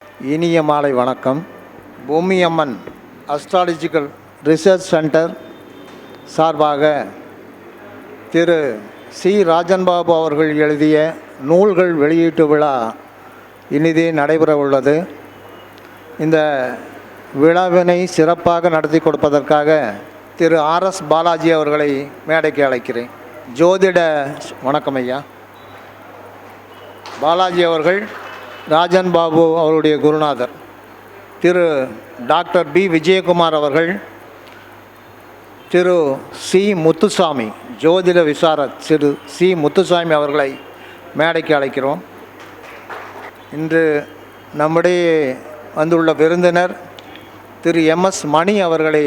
இனிய மாலை வணக்கம். பூமி அம்மன் அஸ்ட்ராலஜிக்கல் ரிசர்ச் சென்டர் சார்பாக திரு சி ராஜன்பாபு அவர்கள் எழுதிய நூல்கள் வெளியீட்டு விழா இனிதே நடைபெற உள்ளது. இந்த விழாவினை சிறப்பாக நடத்தி கொடுப்பதற்காக திரு ஆர்எஸ் பாலாஜி அவர்களை மேடைக்கு அழைக்கிறேன். ஜோதிட வணக்கம் ஐயா. பாலாஜி அவர்கள் ராஜன்பாபு அவருடைய குருநாதர். திரு டாக்டர் பி விஜயகுமார் அவர்கள், திரு சி முத்துசாமி ஜோதிட விசாரத் திரு சி முத்துசாமி அவர்களை மேடைக்கு அழைக்கிறோம். இன்று நம்முடைய வந்துள்ள விருந்தினர் திரு எம்எஸ் மணி அவர்களை,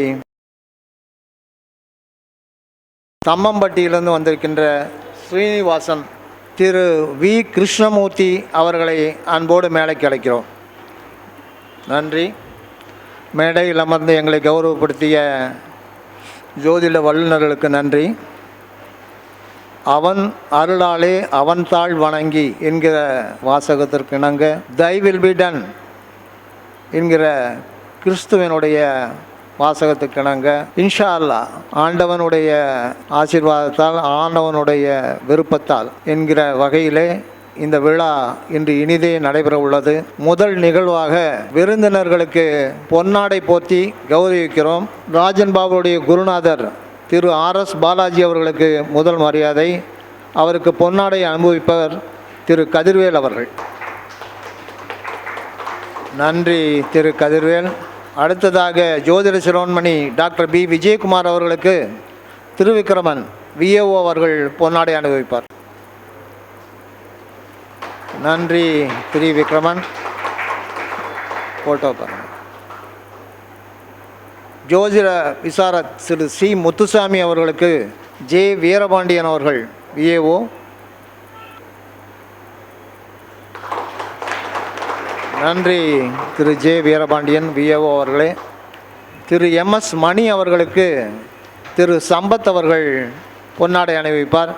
தம்மம்பட்டியிலிருந்து வந்திருக்கின்ற ஸ்ரீனிவாசன் திரு வி கிருஷ்ணமூர்த்தி அவர்களை அன்போடு மேடைக்கு அழைக்கிறோம். நன்றி. மேடையில் அமர்ந்து எங்களை கௌரவப்படுத்திய ஜோதிட வல்லுநர்களுக்கு நன்றி. அவன் அருளாலே அவன் தாழ் வணங்கி என்கிற வாசகத்திற்கு இணங்க தை வில் பி டன் என்கிற கிறிஸ்துவனுடைய வாசகத்துக்கு இணங்க இன்ஷா அல்லாஹ் ஆண்டவனுடைய ஆசீர்வாதத்தால் ஆண்டவனுடைய விருப்பத்தால் என்கிற வகையிலே இந்த விழா இன்று இனிதே நடைபெற உள்ளது. முதல் நிகழ்வாக விருந்தினர்களுக்கு பொன்னாடை போர்த்தி கௌரவிக்கிறோம். ராஜன்பாபுடைய குருநாதர் திரு ஆர்எஸ் பாலாஜி அவர்களுக்கு முதல் மரியாதை. அவருக்கு பொன்னாடை அனுபவிப்பவர் திரு கதிர்வேல் அவர்கள். நன்றி திரு கதிர்வேல். அடுத்ததாக ஜோதிட சிரோன்மணி டாக்டர் பி விஜயகுமார் அவர்களுக்கு திருவிக்கிரமன் விஏஓ அவர்கள் பொன்னாடை அனுபவிப்பார். நன்றி திரு விக்ரமன். போட்டோ பாருங்கள். ஜோதிட விசாரத் திரு சி முத்துசாமி அவர்களுக்கு ஜே வீரபாண்டியன் அவர்கள் விஏஓ. நன்றி திரு ஜே வீரபாண்டியன் விஏஓ அவர்களே. திரு எம்எஸ் மணி அவர்களுக்கு திரு சம்பத் அவர்கள் பொன்னாடை அணிவிப்பார்.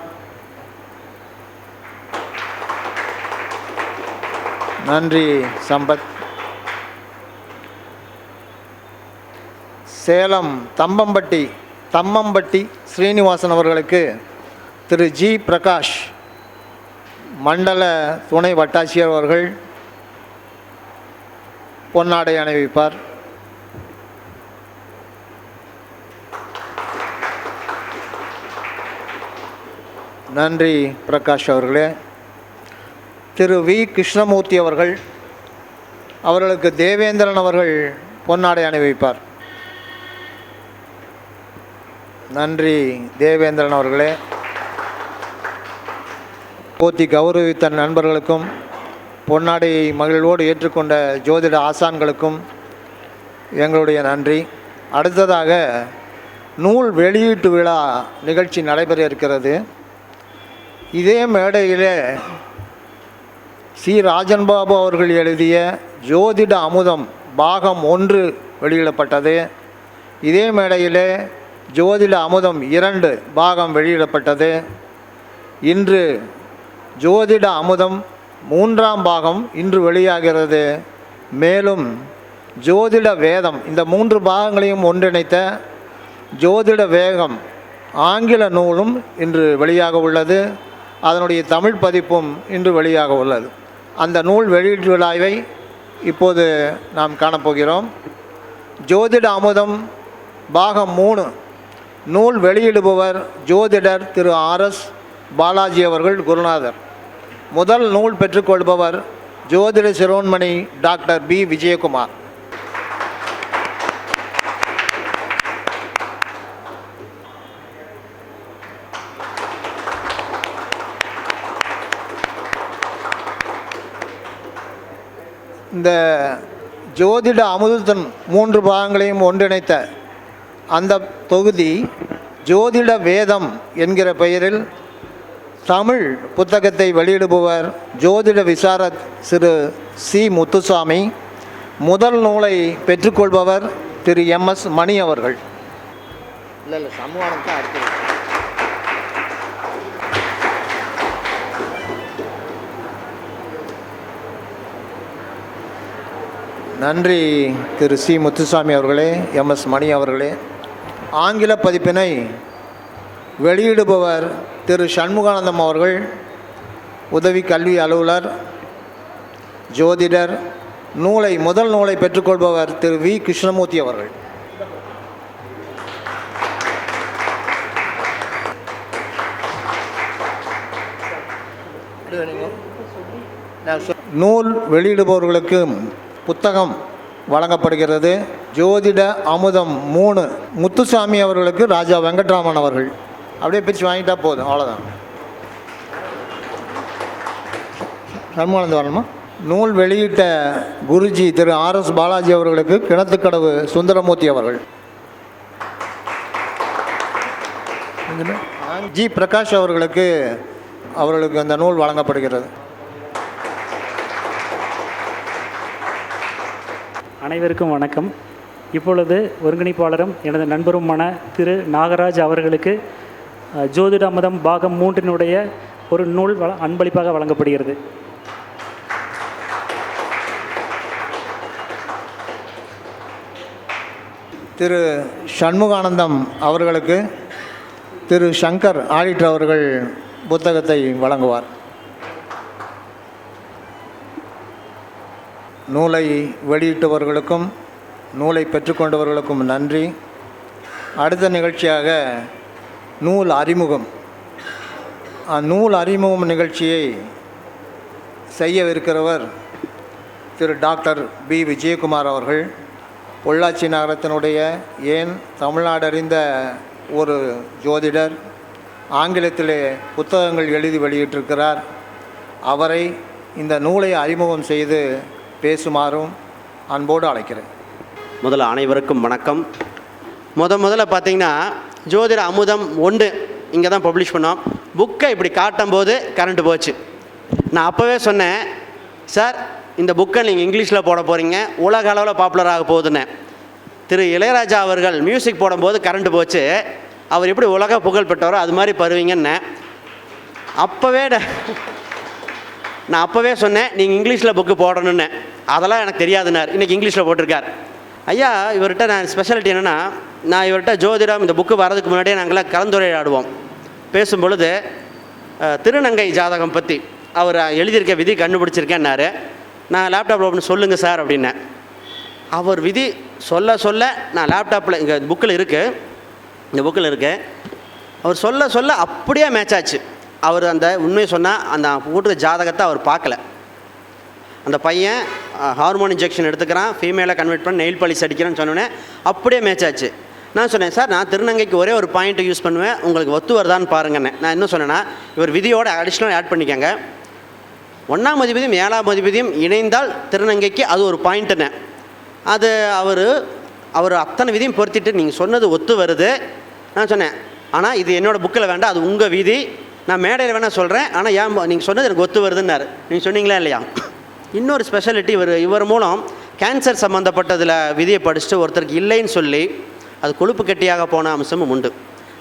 நன்றி சம்பத். சேலம் தம்மம்பட்டி ஸ்ரீனிவாசன் அவர்களுக்கு திரு ஜி பிரகாஷ் மண்டல துணை வட்டாட்சியர் அவர்கள் பொன்னாடை அணிவிப்பார். நன்றி பிரகாஷ் அவர்களே. திரு வி கிருஷ்ணமூர்த்தி அவர்களுக்கு தேவேந்திரன் அவர்கள் பொன்னாடை அணிவிப்பார். நன்றி தேவேந்திரன் அவர்களே. போத்தி கௌரவித்த நண்பர்களுக்கும் பொன்னாடையை மகிழ்வோடு ஏற்றுக்கொண்ட ஜோதிட ஆசான்களுக்கும் எங்களுடைய நன்றி. அடுத்ததாக நூல் வெளியீட்டு விழா நிகழ்ச்சி நடைபெற இருக்கிறது. இதே மேடையிலே சி ராஜன்பாபு அவர்கள் எழுதிய ஜோதிட அமுதம் பாகம் 1 வெளியிடப்பட்டது. இதே மேடையிலே ஜோதிட அமுதம் 2 பாகம் வெளியிடப்பட்டது. இன்று ஜோதிட அமுதம் 3ஆம் பாகம் இன்று வெளியாகிறது. மேலும் ஜோதிட வேதம், இந்த 3 பாகங்களையும் ஒன்றிணைத்த ஜோதிட வேகம் ஆங்கில நூலும் இன்று வெளியாக உள்ளது. அதனுடைய தமிழ் பதிப்பும் இன்று வெளியாக உள்ளது. அந்த நூல் வெளியீட்டு விழாவை இப்போது நாம் காணப்போகிறோம். ஜோதிட அமுதம் பாகம் 3 நூல் வெளியிடுபவர் ஜோதிடர் திரு ஆர்எஸ் பாலாஜி அவர்கள் குருநாதர். முதல் நூல் பெற்றுக்கொள்பவர் ஜோதிட சிரோன்மணி டாக்டர் பி விஜயகுமார். இந்த ஜோதிட அமுதத்தின் 3 பாகங்களையும் ஒன்றிணைத்த அந்த தொகுதி ஜோதிட வேதம் என்கிற பெயரில் தமிழ் புத்தகத்தை வெளியிடுபவர் ஜோதிட விசாரத் திரு சி முத்துசாமி. முதல் நூலை பெற்றுக்கொள்பவர் திரு எம்எஸ் மணி அவர்கள். இல்லை சமூகத்தை அடுத்து நன்றி திரு சி முத்துசாமி அவர்களே, எம்எஸ் மணி அவர்களே. ஆங்கில பதிப்பினை வெளியிடுபவர் திரு சண்முகானந்தம் அவர்கள், உதவி கல்வி அலுவலர், ஜோதிடர். முதல் நூலை பெற்றுக்கொள்பவர் திரு வி கிருஷ்ணமூர்த்தி அவர்கள். நூல் வெளியிடுபவர்களுக்கு புத்தகம் வழங்கப்படுகிறது. ஜோதிட அமுதம் 3 முத்துசாமி அவர்களுக்கு ராஜா வெங்கட்ராமன் அவர்கள். அப்படியே பிரித்து வாங்கிட்டா போதும், அவ்வளோதான். சண்முகானந்தம் வரணுமா? நூல் வெளியிட்ட குருஜி திரு RS பாலாஜி அவர்களுக்கு கிணத்துக்கடவு சுந்தரமூர்த்தி அவர்கள். ஜி பிரகாஷ் அவர்களுக்கு அந்த நூல் வழங்கப்படுகிறது. அனைவருக்கும் வணக்கம். இப்பொழுது ஒருங்கிணைப்பாளரும் எனது நண்பருமான திரு நாகராஜ் அவர்களுக்கு ஜோதிட அமுதம் பாகம் 3 ஒரு நூல் அன்பளிப்பாக வழங்கப்படுகிறது. திரு சண்முகானந்தம் அவர்களுக்கு திரு சங்கர் ஆடிட்டர் அவர்கள் புத்தகத்தை வழங்குவார். நூலை வெளியிட்டவர்களுக்கும் நூலை பெற்றுக்கொண்டவர்களுக்கும் நன்றி. அடுத்த நிகழ்ச்சியாக நூல் அறிமுகம். நூல் அறிமுகம் நிகழ்ச்சியை செய்யவிருக்கிறவர் திரு டாக்டர் பி விஜயகுமார் அவர்கள். பொள்ளாச்சி நகரத்தினுடைய தமிழ்நாடு அறிந்த ஒரு ஜோதிடர். ஆங்கிலத்திலே புத்தகங்கள் எழுதி வெளியிட்டிருக்கிறார். அவரை இந்த நூலை அறிமுகம் செய்து பேசுமாறும் அன்போடு அழைக்கிறேன். முதல்ல அனைவருக்கும் வணக்கம். முதல்ல பார்த்தீங்கன்னா ஜோதிட அமுதம் 1 இங்கே தான் பப்ளிஷ் பண்ணோம். புக்கை இப்படி காட்டும் போது கரண்ட் போச்சு. நான் அப்போவே சொன்னேன், சார் இந்த புக்கை நீங்கள் இங்கிலீஷில் போட போகிறீங்க, உலக அளவில் பாப்புலர் ஆக போகுதுன்னு. திரு இளையராஜா அவர்கள் மியூசிக் போடும்போது கரண்ட் போச்சு. அவர் எப்படி உலக புகழ் பெற்றவரோ அது மாதிரி பருவீங்கன்னு நான் அப்போவே சொன்னேன், நீங்கள் இங்கிலீஷில் புக்கு போடணுன்னு. அதெல்லாம் எனக்கு தெரியாதுன்னார். இன்றைக்கி இங்கிலீஷில் போட்டிருக்கார். ஐயா, இவர்கிட்ட நான் ஸ்பெஷாலிட்டி என்னென்னா, நான் இவர்கிட்ட ஜோதிடம் இந்த புக்கு வரதுக்கு முன்னாடியே நாங்களாம் கலந்துரையாடுவோம். பேசும்பொழுது திருநங்கை ஜாதகம் பற்றி அவர் எழுதியிருக்க விதி கண்டுபிடிச்சிருக்கேன்னாரு. நான் லேப்டாப்பில் அப்படின்னு சொல்லுங்கள் சார் அப்படின்னேன். அவர் விதி சொல்ல நான் லேப்டாப்பில் இங்கே இந்த புக்கில் இருக்குது. அவர் சொல்ல அப்படியே மேட்ச் ஆச்சு. அவர் அந்த உண்மையை சொன்னால் அந்த கூட்டுற ஜாதகத்தை அவர் பார்க்கல. அந்த பையன் ஹார்மோன் இன்ஜெக்ஷன் எடுத்துக்கிறான், ஃபீமேலை கன்வெர்ட் பண்ணி நெயில் பாலிஷ் அடிக்கிறேன்னு சொன்னோன்னே அப்படியே மேட்ச் ஆச்சு. நான் சொன்னேன், சார் நான் திருநங்கைக்கு ஒரே ஒரு பாயிண்ட்டை யூஸ் பண்ணுவேன், உங்களுக்கு ஒத்து வருதான்னு பாருங்கண்ணே. நான் என்ன சொன்னேன்னா, இவர் விதியோட அடிஷ்னலாக ஆட் பண்ணிக்கங்க. 1ஆம் அதிபதியும் 7ஆம் அதிபதியும் இணைந்தால் திருநங்கைக்கு அது ஒரு பாயிண்ட்டுண்ணே. அது அவர் அத்தனை விதியும் பொருத்திட்டு நீங்கள் சொன்னது ஒத்து வருது. நான் சொன்னேன், ஆனால் இது என்னோடய புக்கில் வேண்டாம், அது உங்கள் விதி, நான் மேடையில் வேணால் சொல்கிறேன், ஆனால் நீங்கள் சொன்னது எனக்கு ஒத்து வருதுன்னாரு. நீங்கள் சொன்னீங்களா இல்லையா? இன்னொரு ஸ்பெஷாலிட்டி, இவர் மூலம் கேன்சர் சம்மந்தப்பட்டதில் விதியை படிச்சுட்டு ஒருத்தருக்கு இல்லைன்னு சொல்லி அது கொழுப்பு கட்டியாக போன அம்சமும் உண்டு.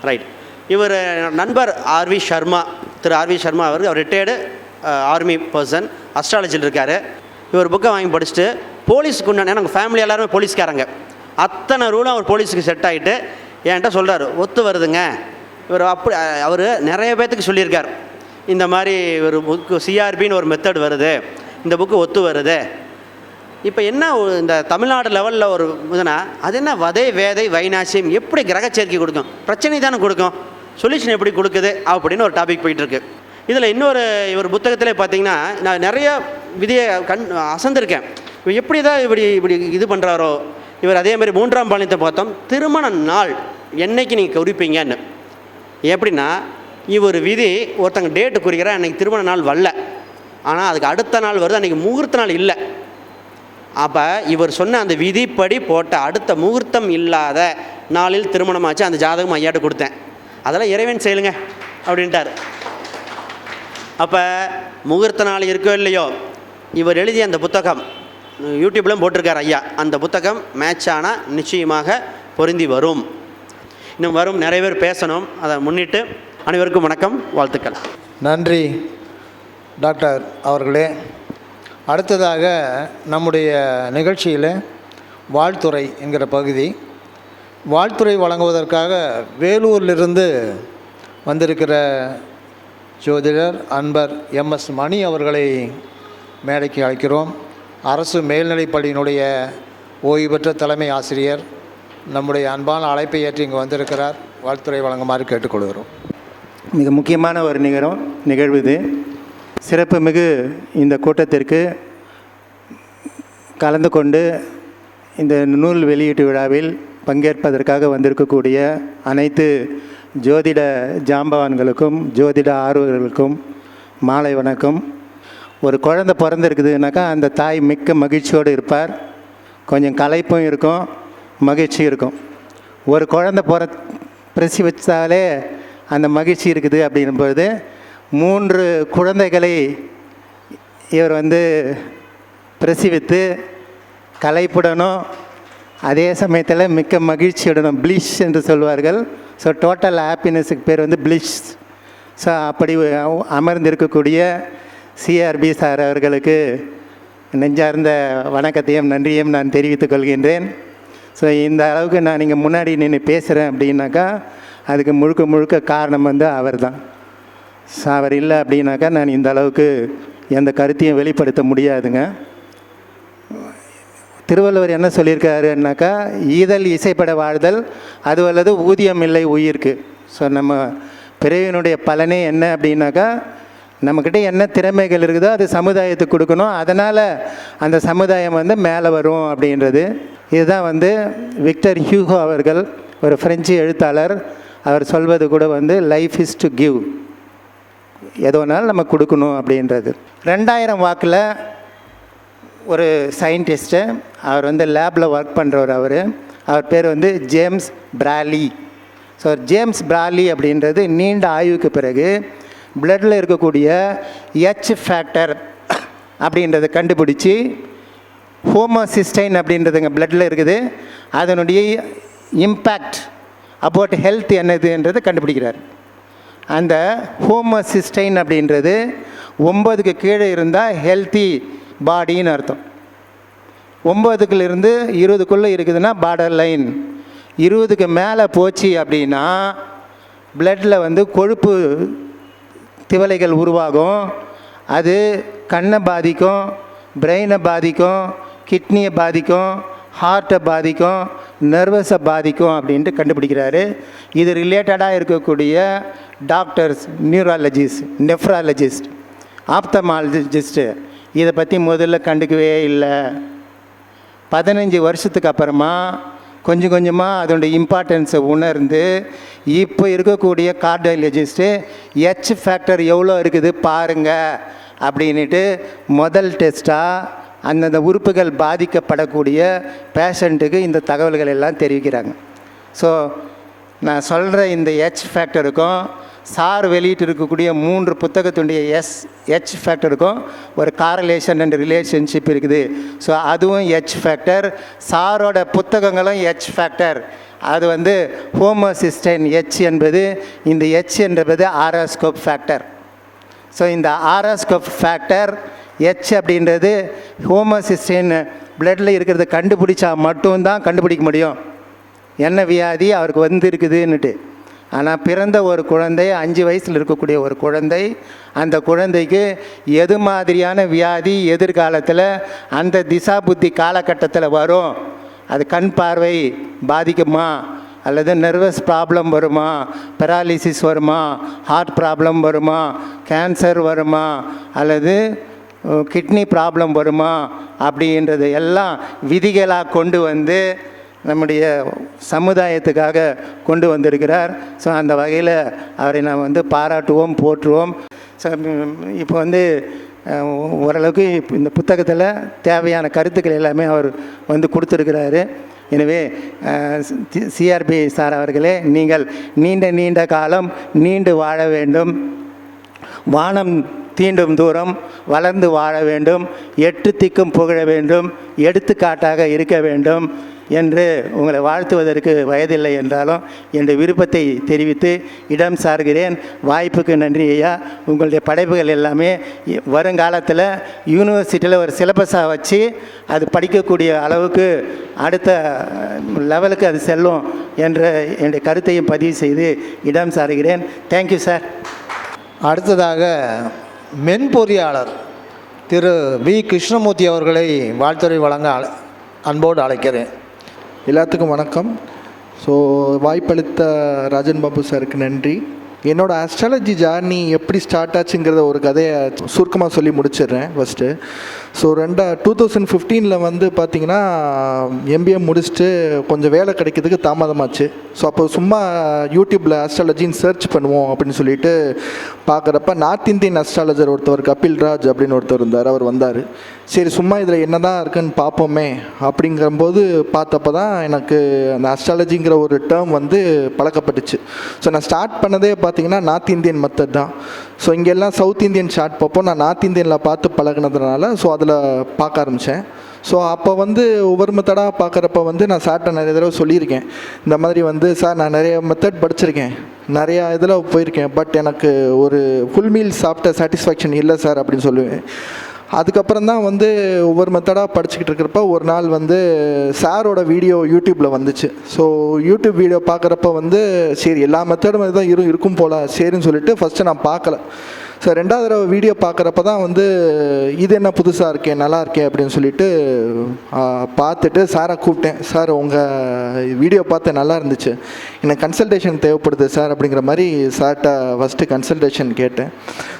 ரைட். இவர் நண்பர் ஆர்வி சர்மா, திரு ஆர்வி சர்மா அவர் ரிட்டையர்டு ஆர்மி பர்சன், அஸ்ட்ராலஜியில் இருக்கார். இவர் புக்கை வாங்கி படிச்சுட்டு போலீஸுக்கு உண்டான, நாங்கள் ஃபேமிலி எல்லாருமே போலீஸ்காரங்க, அத்தனை ரூலும் அவர் போலீஸுக்கு செட் ஆகிட்டு என்கிட்ட சொல்கிறார், ஒத்து வருதுங்க. அவர் நிறைய பேர்த்துக்கு சொல்லியிருக்கார், இந்த மாதிரி ஒரு புக்கு சிஆர்பின்னு ஒரு மெத்தட் வருது, இந்த புக்கு ஒத்து வருது. இப்போ என்ன இந்த தமிழ்நாடு லெவலில் ஒரு இதுனா, அது என்ன வதை வேதை வைநாசியம் எப்படி கிரக சேர்க்கை கொடுக்கும், பிரச்சனை தானே கொடுக்கும், சொல்யூஷன் எப்படி கொடுக்குது அப்படின்னு ஒரு டாபிக் போயிட்டுருக்கு. இதில் இன்னொரு இவர் புத்தகத்திலே பார்த்தீங்கன்னா, நான் நிறைய விதியை அசந்திருக்கேன். இவர் எப்படி தான் இப்படி இது பண்ணுறாரோ. இவர் அதே மாதிரி 3ஆம் பாலியத்தை பார்த்தோம், திருமண நாள் என்னைக்கு நீங்கள் குறிப்பீங்கன்னு. எப்படின்னா, இவர் விதி ஒருத்தங்க டேட்டு குறிக்கிற அன்றைக்கி திருமண நாள் வரல, ஆனால் அதுக்கு அடுத்த நாள் வருது, அன்றைக்கி முகூர்த்த நாள் இல்லை. அப்போ இவர் சொன்ன அந்த விதிப்படி போட்ட அடுத்த முகூர்த்தம் இல்லாத நாளில் திருமணமாச்சு. அந்த ஜாதகம் ஐயாட்ட கொடுத்தேன். அதெல்லாம் இறைவன் செய்யலுங்க அப்படின்ட்டார். அப்போ முகூர்த்த நாள் இருக்கோ இல்லையோ, இவர் எழுதிய அந்த புத்தகம் யூடியூப்லையும் போட்டிருக்கார் ஐயா. அந்த புத்தகம் மேட்ச் ஆனால் நிச்சயமாக பொருந்தி வரும். இன்னும் வரும் நிறைய பேர் பேசணும். அதை முன்னிட்டு அனைவருக்கும் வணக்கம், வாழ்த்துக்கள். நன்றி டாக்டர் அவர்களே. அடுத்ததாக நம்முடைய நிகழ்ச்சியில் வாழ்த்துறை என்கிற பகுதி. வாழ்த்துறை வழங்குவதற்காக வேலூரிலிருந்து வந்திருக்கிற ஜோதிடர் அன்பர் எம்எஸ் மணி அவர்களை மேடைக்கு அழைக்கிறோம். அரசு மேல்நிலைப்பள்ளியினுடைய ஓய்வு பெற்ற தலைமை ஆசிரியர் நம்முடைய அன்பான அழைப்பை ஏற்றி இங்கு வந்திருக்கிறார். வாழ்த்துறை வழங்குமாறு கேட்டுக்கொள்கிறோம். மிக முக்கியமான ஒரு நிகழ்வு இது. சிறப்புமிகு இந்த கூட்டத்திற்கு கலந்து கொண்டு இந்த நூல் வெளியீட்டு விழாவில் பங்கேற்பதற்காக வந்திருக்கக்கூடிய அனைத்து ஜோதிட ஜாம்பவான்களுக்கும் ஜோதிட ஆர்வலர்களுக்கும் மாலை வணக்கம். ஒரு குழந்தை பிறந்திருக்குதுனாக்கா அந்த தாய் மிக்க மகிழ்ச்சியோடு இருப்பார். கொஞ்சம் களைப்பும் இருக்கும், மகிழ்ச்சி இருக்கும். ஒரு குழந்தை பிரசவித்தாலே அந்த மகிழ்ச்சி இருக்குது அப்படின்பொழுது 3 குழந்தைகளை இவர் பிரசவித்து களைப்புடனும் அதே சமயத்தில் மிக்க மகிழ்ச்சியுடனும் பிளிஷ் என்று சொல்வார்கள். ஸோ டோட்டல் ஹாப்பினஸுக்கு பேர் பிளிஷ். ஸோ அப்படி அமர்ந்திருக்கக்கூடிய சிஆர்பி சார் அவர்களுக்கு நெஞ்சார்ந்த வணக்கத்தையும் நன்றியும் நான் தெரிவித்துக் கொள்கின்றேன். ஸோ இந்த அளவுக்கு நான் இங்கே முன்னாடி நின்று பேசுகிறேன் அப்படின்னாக்கா அதுக்கு முழுக்க காரணம் அவர் தான். ஸோ அவர் இல்லை அப்படின்னாக்கா நான் இந்த அளவுக்கு எந்த கருத்தையும் வெளிப்படுத்த முடியாதுங்க. திருவள்ளுவர் என்ன சொல்லியிருக்காருன்னாக்கா, ஈதல் இசைப்பட வாழ்தல் அது அல்லது ஊதியம் இல்லை உயிருக்கு. ஸோ நம்ம பிறவியினுடைய பலனே என்ன அப்படின்னாக்கா, நம்மக்கிட்ட என்ன திறமைகள் இருக்குதோ அது சமுதாயத்துக்கு கொடுக்கணும். அதனால் அந்த சமுதாயம் மேலே வரும் அப்படின்றது. இதுதான் விக்டர் ஹியூகோ அவர்கள், ஒரு ஃப்ரெஞ்சு எழுத்தாளர், அவர் சொல்வது கூட லைஃப் இஸ் டு கிவ், எதோனாலும் நம்ம கொடுக்கணும் அப்படின்றது. 2000 வாக்கில் ஒரு சயின்டிஸ்ட்டு, அவர் லேபில் ஒர்க் பண்ணுறவர், அவர் பேர் ஜேம்ஸ் பிராலி. ஸோ ஜேம்ஸ் பிராலி அப்படின்றது நீண்ட ஆய்வுக்கு பிறகு பிளட்டில் இருக்கக்கூடிய எச் ஃபேக்டர் அப்படின்றத கண்டுபிடிச்சி, ஹோமோசிஸ்டைன் அப்படின்றதுங்க பிளட்டில் இருக்குது, அதனுடைய இம்பேக்ட் அபவுட் ஹெல்த் என்னதுன்றதை கண்டுபிடிக்கிறார். அந்த ஹோமோசிஸ்டைன் அப்படின்றது 9க்கு கீழே இருந்தால் ஹெல்த்தி பாடின்னு அர்த்தம். 9க்குலேருந்து 20க்குள்ளே இருக்குதுன்னா பார்டர் லைன். 20க்கு மேலே போச்சு அப்படின்னா பிளட்டில் கொழுப்பு திவலைகள் உருவாகும். அது கண்ணை பாதிக்கும், பிரெயினை பாதிக்கும், கிட்னியை பாதிக்கும், ஹார்ட்டை பாதிக்கும், நர்வஸை பாதிக்கும் அப்படின்ட்டு கண்டுபிடிக்கிறாரு. இது ரிலேட்டடாக இருக்கக்கூடிய டாக்டர்ஸ், நியூராலஜிஸ்ட், நெஃப்ராலஜிஸ்ட், ஆப்தமாலஜிஸ்ட்டு இதை பற்றி முதல்ல கண்டுக்கவே இல்லை. 15 வருஷத்துக்கு அப்புறமா கொஞ்சம் கொஞ்சமாக அதனுடைய இம்பார்ட்டன்ஸை உணர்ந்து இப்போ இருக்கக்கூடிய கார்டியாலஜிஸ்ட்டு எச் ஃபேக்டர் எவ்வளோ இருக்குது பாருங்கள் அப்படின்ட்டு முதல் டெஸ்ட்டாக அந்தந்த உறுப்புகள் பாதிக்கப்படக்கூடிய பேஷண்ட்டுக்கு இந்த தகவல்கள் எல்லாம் தெரிவிக்கிறாங்க. ஸோ நான் சொல்கிற இந்த எச் ஃபேக்டருக்கும் சார் வெளியிட்டு இருக்கக்கூடிய 3 புத்தகத்துடைய எச் ஃபேக்டருக்கும் ஒரு காரலேஷன் அண்ட் ரிலேஷன்ஷிப் இருக்குது. ஸோ அதுவும் எச் ஃபேக்டர், சாரோட புத்தகங்களும் எச் ஃபேக்டர். அது ஹோமோசிஸ்டைன் எச் என்பது, இந்த எச் என்பது ஆரோஸ்கோப் ஃபேக்டர். ஸோ இந்த ஆரோஸ்கோப் ஃபேக்டர் எச் அப்படின்றது ஹோமோசிஸ்டைன் பிளட்டில் இருக்கிறத கண்டுபிடிச்சா மட்டும்தான் கண்டுபிடிக்க முடியும் என்ன வியாதி அவருக்கு இருக்குதுன்னுட்டு. ஆனால் பிறந்த ஒரு குழந்தை, 5 வயசில் இருக்கக்கூடிய ஒரு குழந்தை, அந்த குழந்தைக்கு எது மாதிரியான வியாதி எதிர்காலத்தில் அந்த திசா புத்தி காலகட்டத்தில் வரும், அது கண் பார்வை பாதிக்குமா, அல்லது நர்வஸ் ப்ராப்ளம் வருமா, பெராலிசிஸ் வருமா, ஹார்ட் ப்ராப்ளம் வருமா, கேன்சர் வருமா, அல்லது கிட்னி ப்ராப்ளம் வருமா அப்படின்றது எல்லாம் விதிகளாக கொண்டு நம்முடைய சமுதாயத்துக்காக கொண்டு வந்திருக்கிறார். ஸோ அந்த வகையில் அவரை நாம் பாராட்டுவோம், போற்றுவோம். ஸோ இப்போ ஓரளவுக்கு இந்த புத்தகத்தில் தேவையான கருத்துக்கள் எல்லாமே அவர் கொடுத்துருக்கிறாரு. எனவே சிஆர்பி சார் அவர்களே, நீங்கள் நீண்ட காலம் நீண்டு வாழ வேண்டும், வானம் தீண்டும் தூரம் வளர்ந்து வாழ வேண்டும், 8 திக்கும் புகழ வேண்டும், எடுத்துக்காட்டாக இருக்க வேண்டும். என்று உங்களை வாழ்த்துவதற்கு வயதில்லை என்றாலும் என்னுடைய விருப்பத்தை தெரிவித்து இடம் சார்கிறேன். வாய்ப்புக்கு நன்றி ஐயா. உங்களுடைய படைப்புகள் எல்லாமே வருங்காலத்தில் யூனிவர்சிட்டியில் ஒரு சிலபஸாக வச்சு அது படிக்கக்கூடிய அளவுக்கு அடுத்த லெவலுக்கு அது செல்லும் என்ற என்னுடைய கருத்தையும் பதிவு செய்து இடம் சாருகிறேன். Thank you sir. அடுத்ததாக மென்பொறியாளர் திரு வி கிருஷ்ணமூர்த்தி அவர்களை வாழ்த்துரை வழங்க அன்போடு அழைக்கிறேன். எல்லாத்துக்கும் வணக்கம். ஸோ வாய்ப்பளித்த ராஜன் பாபு சாருக்கு நன்றி. என்னோடய ஆஸ்ட்ராலஜி ஜார்னி எப்படி ஸ்டார்ட் ஆச்சுங்கிறத ஒரு கதையை சுருக்கமாக சொல்லி முடிச்சிடுறேன் ஃபஸ்ட்டு. ஸோ 2015 வந்து பார்த்திங்கன்னா MBA முடிச்சுட்டு கொஞ்சம் வேலை கிடைக்கிறதுக்கு தாமதமாச்சு. ஸோ அப்போ சும்மா யூடியூப்பில் ஆஸ்ட்ராலஜின்னு சர்ச் பண்ணுவோம் அப்படின்னு சொல்லிட்டு பார்க்குறப்ப நார்த் இந்தியன் அஸ்ட்ராலஜர் ஒருத்தவர் கபில்ராஜ் அப்படின்னு ஒருத்தர் இருந்தார். அவர் வந்தார். சரி சும்மா இதில் என்ன தான் இருக்குன்னு பார்ப்போமே அப்படிங்கும்போது பார்த்தப்போ தான் எனக்கு அந்த அஸ்ட்ராலஜிங்கிற ஒரு டேர்ம் வந்து பழக்கப்பட்டுச்சு. ஸோ நான் ஸ்டார்ட் பண்ணதே பார்த்திங்கன்னா நார்த் இந்தியன் மெத்தட் தான். ஸோ இங்கெல்லாம் சவுத் இந்தியன் சார்ட் பார்ப்போம். நான் நார்த் இந்தியனில் பார்த்து பழகினதுனால ஸோ அதில் பார்க்க ஆரம்பித்தேன். ஸோ அப்போ வந்து ஒவ்வொரு மெத்தடாக பார்க்குறப்ப வந்து நான் சார்ட்டை நிறைய தடவை சொல்லியிருக்கேன். இந்த மாதிரி வந்து சார் நான் நிறைய மெத்தட் படிச்சிருக்கேன், நிறையா இதில் போயிருக்கேன், பட் எனக்கு ஒரு ஃபுல் மீல் சாப்பிட்ட சாட்டிஸ்ஃபேக்ஷன் இல்லை சார் அப்படின்னு சொல்லுவேன். அதுக்கப்புறம் தான் வந்து ஒவ்வொரு மெத்தடாக படிச்சுக்கிட்டு இருக்கிறப்ப ஒரு நாள் வந்து சாரோட வீடியோ யூடியூப்பில் வந்துச்சு. ஸோ யூடியூப் வீடியோ பார்க்குறப்ப வந்து சரி எல்லா மெத்தடும் தான் இருக்கும் போல் சரின்னு சொல்லிட்டு ஃபஸ்ட்டு நான் பார்க்கல. ஸோ 2வது தடவை வீடியோ பார்க்குறப்ப தான் வந்து இது என்ன புதுசாக இருக்கே நல்லா இருக்கே அப்படின்னு சொல்லிட்டு பார்த்துட்டு சாரை கூப்பிட்டேன். சார் உங்கள் வீடியோ பார்த்து நல்லா இருந்துச்சு, எனக்கு கன்சல்டேஷன் தேவைப்படுது சார் அப்படிங்கிற மாதிரி சார்கிட்ட ஃபஸ்ட்டு கன்சல்டேஷன் கேட்டேன்.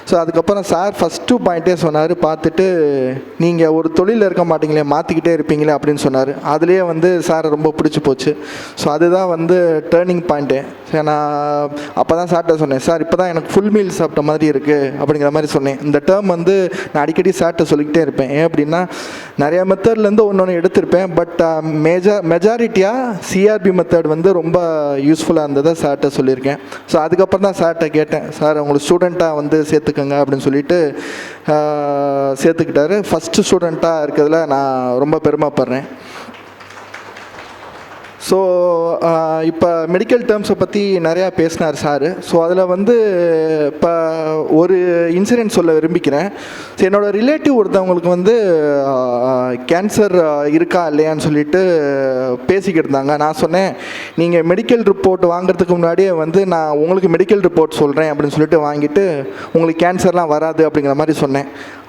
ஸோ அதுக்கப்புறம் சார் ஃபஸ்ட்டு பாயிண்ட்டே சொன்னார், பார்த்துட்டு நீங்கள் ஒரு தொழிலில் இருக்க மாட்டீங்களே மாற்றிக்கிட்டே இருப்பீங்களே அப்படின்னு சொன்னார். அதுலேயே வந்து சாரை ரொம்ப பிடிச்சி போச்சு. ஸோ அதுதான் வந்து டேர்னிங் பாயிண்ட்டே. சரி நான் அப்போ தான் சார்கிட்ட சொன்னேன், சார் இப்போ தான் எனக்கு ஃபுல் மீல் சாப்பிட்ட மாதிரி இருக்குது அப்படிங்கிற மாதிரி சொன்னேன். இந்த டேர்ம் வந்து நான் அடிக்கடி சார்ட்ட சொல்லிக்கிட்டே இருப்பேன். ஏன் அப்படின்னா நிறையா மெத்தட்லேருந்து ஒன்று எடுத்திருப்பேன், பட் மெஜாரிட்டியாக சிஆர்பி மெத்தட் வந்து ரொம்ப யூஸ்ஃபுல்லாக இருந்ததை சார்ட்ட சொல்லியிருக்கேன். ஸோ அதுக்கப்புறம் தான் சார்ட்ட கேட்டேன், சார் உங்களுக்கு ஸ்டூடெண்ட்டாக வந்து சேர்த்துக்கங்க அப்படின்னு சொல்லிட்டு சேர்த்துக்கிட்டாரு. ஃபஸ்ட்டு ஸ்டூடெண்ட்டாக இருக்கிறதுல நான் ரொம்ப பெருமைப்படுறேன். ஸோ இப்போ மெடிக்கல் டேர்ம்ஸை பற்றி நிறையா பேசினார் சார். ஸோ அதில் வந்து இப்போ ஒரு இன்சிடென்ட் சொல்ல விரும்பிக்கிறேன். ஸோ என்னோடய ரிலேட்டிவ் ஒருத்தவங்களுக்கு வந்து கேன்சர் இருக்கா இல்லையான்னு சொல்லிட்டு பேசிக்கிட்டு இருந்தாங்க. நான் சொன்னேன், நீங்கள் மெடிக்கல் ரிப்போர்ட் வாங்குறதுக்கு முன்னாடியே வந்து நான் உங்களுக்கு மெடிக்கல் ரிப்போர்ட் சொல்கிறேன் அப்படின்னு சொல்லிட்டு வாங்கிட்டு உங்களுக்கு கேன்சர்லாம் வராது அப்படிங்கிற மாதிரி சொன்னேன்.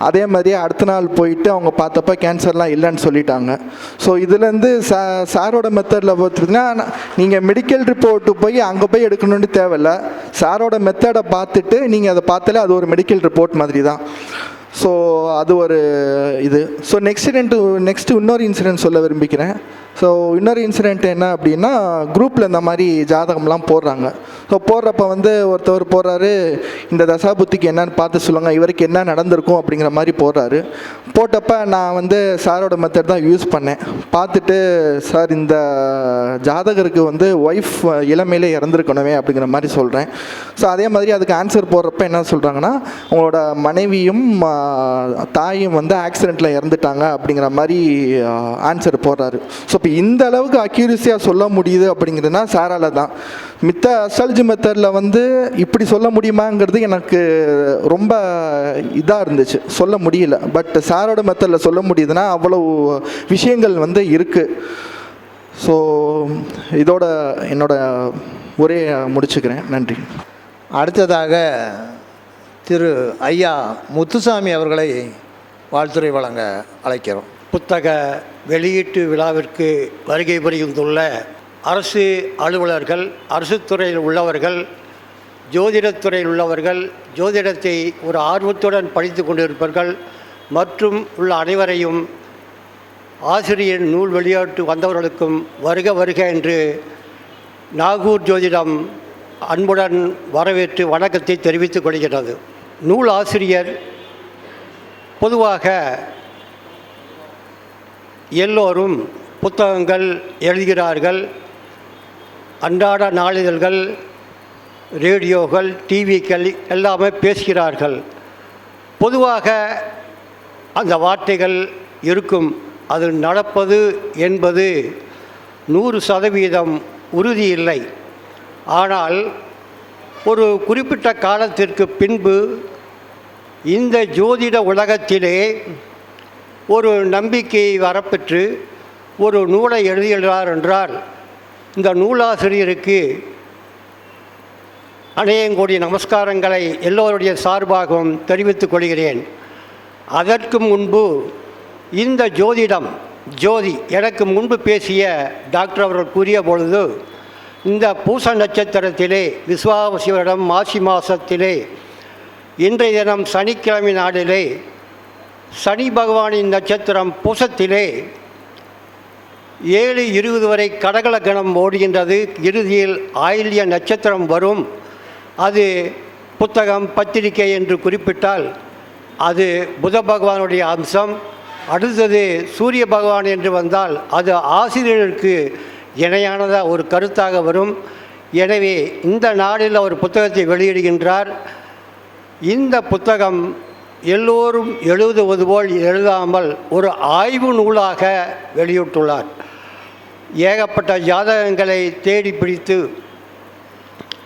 அதே மாதிரியே அடுத்த நாள் போயிட்டு அவங்க பார்த்தப்ப கேன்சர்லாம் இல்லைன்னு சொல்லிட்டாங்க. ஸோ இதுலேருந்து சாரோட மெத்தடில் பார்த்துட்டிங்கன்னா நீங்கள் மெடிக்கல் ரிப்போர்ட்டு போய் அங்கே போய் எடுக்கணும்னு தேவையில்லை, சாரோட மெத்தடை பார்த்துட்டு நீங்கள் அதை பார்த்தாலே அது ஒரு மெடிக்கல் ரிப்போர்ட் மாதிரி தான். ஸோ அது ஒரு இது. ஸோ நெக்ஸ்ட்டு இன்னொரு இன்சிடென்ட் சொல்ல விரும்பிக்கிறேன். ஸோ இன்னொரு இன்சிடெண்ட் என்ன அப்படின்னா, குரூப்பில் இந்த மாதிரி ஜாதகம்லாம் போடுறாங்க. ஸோ போடுறப்ப வந்து ஒருத்தவர் போடுறாரு, இந்த தசாபுத்திக்கு என்னன்னு பார்த்து சொல்லுங்கள், இவருக்கு என்ன நடந்திருக்கும் அப்படிங்கிற மாதிரி போடுறாரு. போட்டப்போ நான் வந்து சாரோட மெத்தட் தான் யூஸ் பண்ணேன். பார்த்துட்டு சார் இந்த ஜாதகருக்கு வந்து ஒய்ஃப் இளமையிலே இறந்துருக்கணுமே அப்படிங்கிற மாதிரி சொல்கிறேன். ஸோ அதே மாதிரி அதுக்கு ஆன்சர் போடுறப்ப என்ன சொல்கிறாங்கன்னா, உங்களோட மனைவியும் தாயும் வந்து ஆக்சிடெண்ட்டில் இறந்துட்டாங்க அப்படிங்கிற மாதிரி ஆன்சர் போடுறாரு. ஸோ இப்போ இந்த அளவுக்கு அக்யூரஸியாக சொல்ல முடியுது அப்படிங்கிறதுனா சாரால தான். மித்த அஸ்ட்ராலஜி மெத்தடில் வந்து இப்படி சொல்ல முடியுமாங்கிறது எனக்கு ரொம்ப இதாக இருந்துச்சு, சொல்ல முடியல. பட் சாரோட மெத்தடில் சொல்ல முடியுதுன்னா அவ்வளோ விஷயங்கள் வந்து இருக்குது. ஸோ இதோட என்னோட உரையை முடிச்சுக்கிறேன். நன்றி. அடுத்ததாக திரு ஐயா முத்துசாமி அவர்களை வாழ்த்துரை வழங்க அழைக்கிறோம். புத்தக வெளியீட்டு விழாவிற்கு வருகை புரிந்துள்ள அரசு அலுவலர்கள், அரசு துறையில் உள்ளவர்கள், ஜோதிடத்துறையில் உள்ளவர்கள், ஜோதிடத்தை ஒரு ஆர்வத்துடன் படித்து கொண்டிருப்பவர்கள் மற்றும் உள்ள அனைவரையும் ஆசிரியர் நூல் வெளியிட்டு வந்தவர்களுக்கும் வருக வருக என்று நாகூர் ஜோதிடம் அன்புடன் வரவேற்று வணக்கத்தை தெரிவித்துக் கொள்கிறது. நூல் ஆசிரியர் பொதுவாக எல்லோரும் புத்தகங்கள் எழுதுகிறார்கள், அன்றாட நாளிதழ்கள், ரேடியோக்கள், டிவிக்கள் எல்லாமே பேசுகிறார்கள். பொதுவாக அந்த வார்த்தைகள் இருக்கும், அது நடப்பது என்பது 100% உறுதி இல்லை. ஆனால் ஒரு குறிப்பிட்ட காலத்திற்கு பின்பு இந்த ஜோதிட உலகத்திலே ஒரு நம்பிக்கையை வரப்பெற்று ஒரு நூலை எழுதுகிறார் என்றால் இந்த நூலாசிரியருக்கு அநேகங்கோடி நமஸ்காரங்களை எல்லோருடைய சார்பாகவும் தெரிவித்துக் கொள்கிறேன். அதற்கு முன்பு இந்த ஜோதிடம் ஜோதி எனக்கு முன்பு பேசிய டாக்டர் அவர்கள் கூறிய பொழுது இந்த பூச நட்சத்திரத்திலே விஸ்வாவசி வருடம் மாசி மாதத்திலே இன்றைய தினம் சனிக்கிழமை நாளிலே சனி பகவானின் நட்சத்திரம் பூசத்திலே 7:20 வரை கடகல கணம் ஓடுகின்றது. இறுதியில் ஆயில்ய நட்சத்திரம் வரும். அது புத்தகம் பத்திரிகை என்று குறிப்பிட்டால் அது புத பகவானுடைய அம்சம். அடுத்தது சூரிய பகவான் என்று வந்தால் அது ஆசிரியருக்கு இணையானதாக ஒரு கருத்தாக வரும். எனவே இந்த நாளில் அவர் புத்தகத்தை வெளியிடுகின்றார். இந்த புத்தகம் எல்லோரும் எழுதுவது போல் எழுதாமல் ஒரு ஆய்வு நூலாக வெளியிட்டுள்ளார். ஏகப்பட்ட ஜாதகங்களை தேடி பிடித்து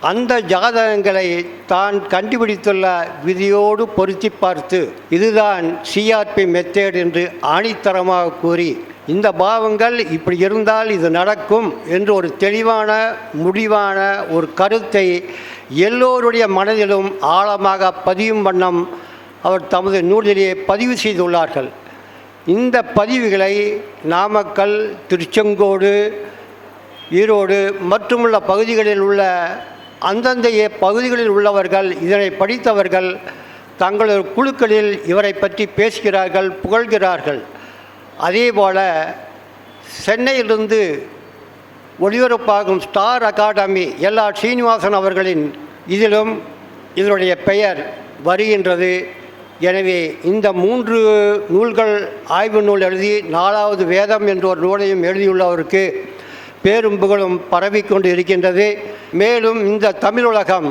அந்த ஜாதகங்களை தான் கண்டுபிடித்துள்ள விதியோடு பொருத்தி பார்த்து இதுதான் சிஆர்பி மெத்தேட் என்று ஆணித்தரமாக கூறி இந்த பாவங்கள் இப்படி இருந்தால் இது நடக்கும் என்று ஒரு தெளிவான முடிவான ஒரு கருத்தை எல்லோருடைய மனதிலும் ஆழமாக பதியும் வண்ணம் அவர் தமது நூலிலே பதிவு செய்துள்ளார்கள். இந்த பதிவுகளை நாமக்கல், திருச்செங்கோடு, ஈரோடு மற்றுமுள்ள பகுதிகளில் உள்ள அந்தந்த பகுதிகளில் உள்ளவர்கள் இதனை படித்தவர்கள் தங்களது குழுக்களில் இவரை பற்றி பேசுகிறார்கள், புகழ்கிறார்கள். அதேபோல் சென்னையிலிருந்து ஒளிபரப்பாகும் ஸ்டார் அகாடமி எல்ஆர் ஸ்ரீனிவாசன் அவர்களின் இதிலும் இதனுடைய பெயர் வருகின்றது. எனவே இந்த 3 நூல்கள் ஆய்வு நூல் எழுதி 4வது வேதம் என்ற ஒரு நூலையும் எழுதியுள்ளவருக்கு பேரும் புகழும் பரவிக்கொண்டு இருக்கின்றது. மேலும் இந்த தமிழுலகம்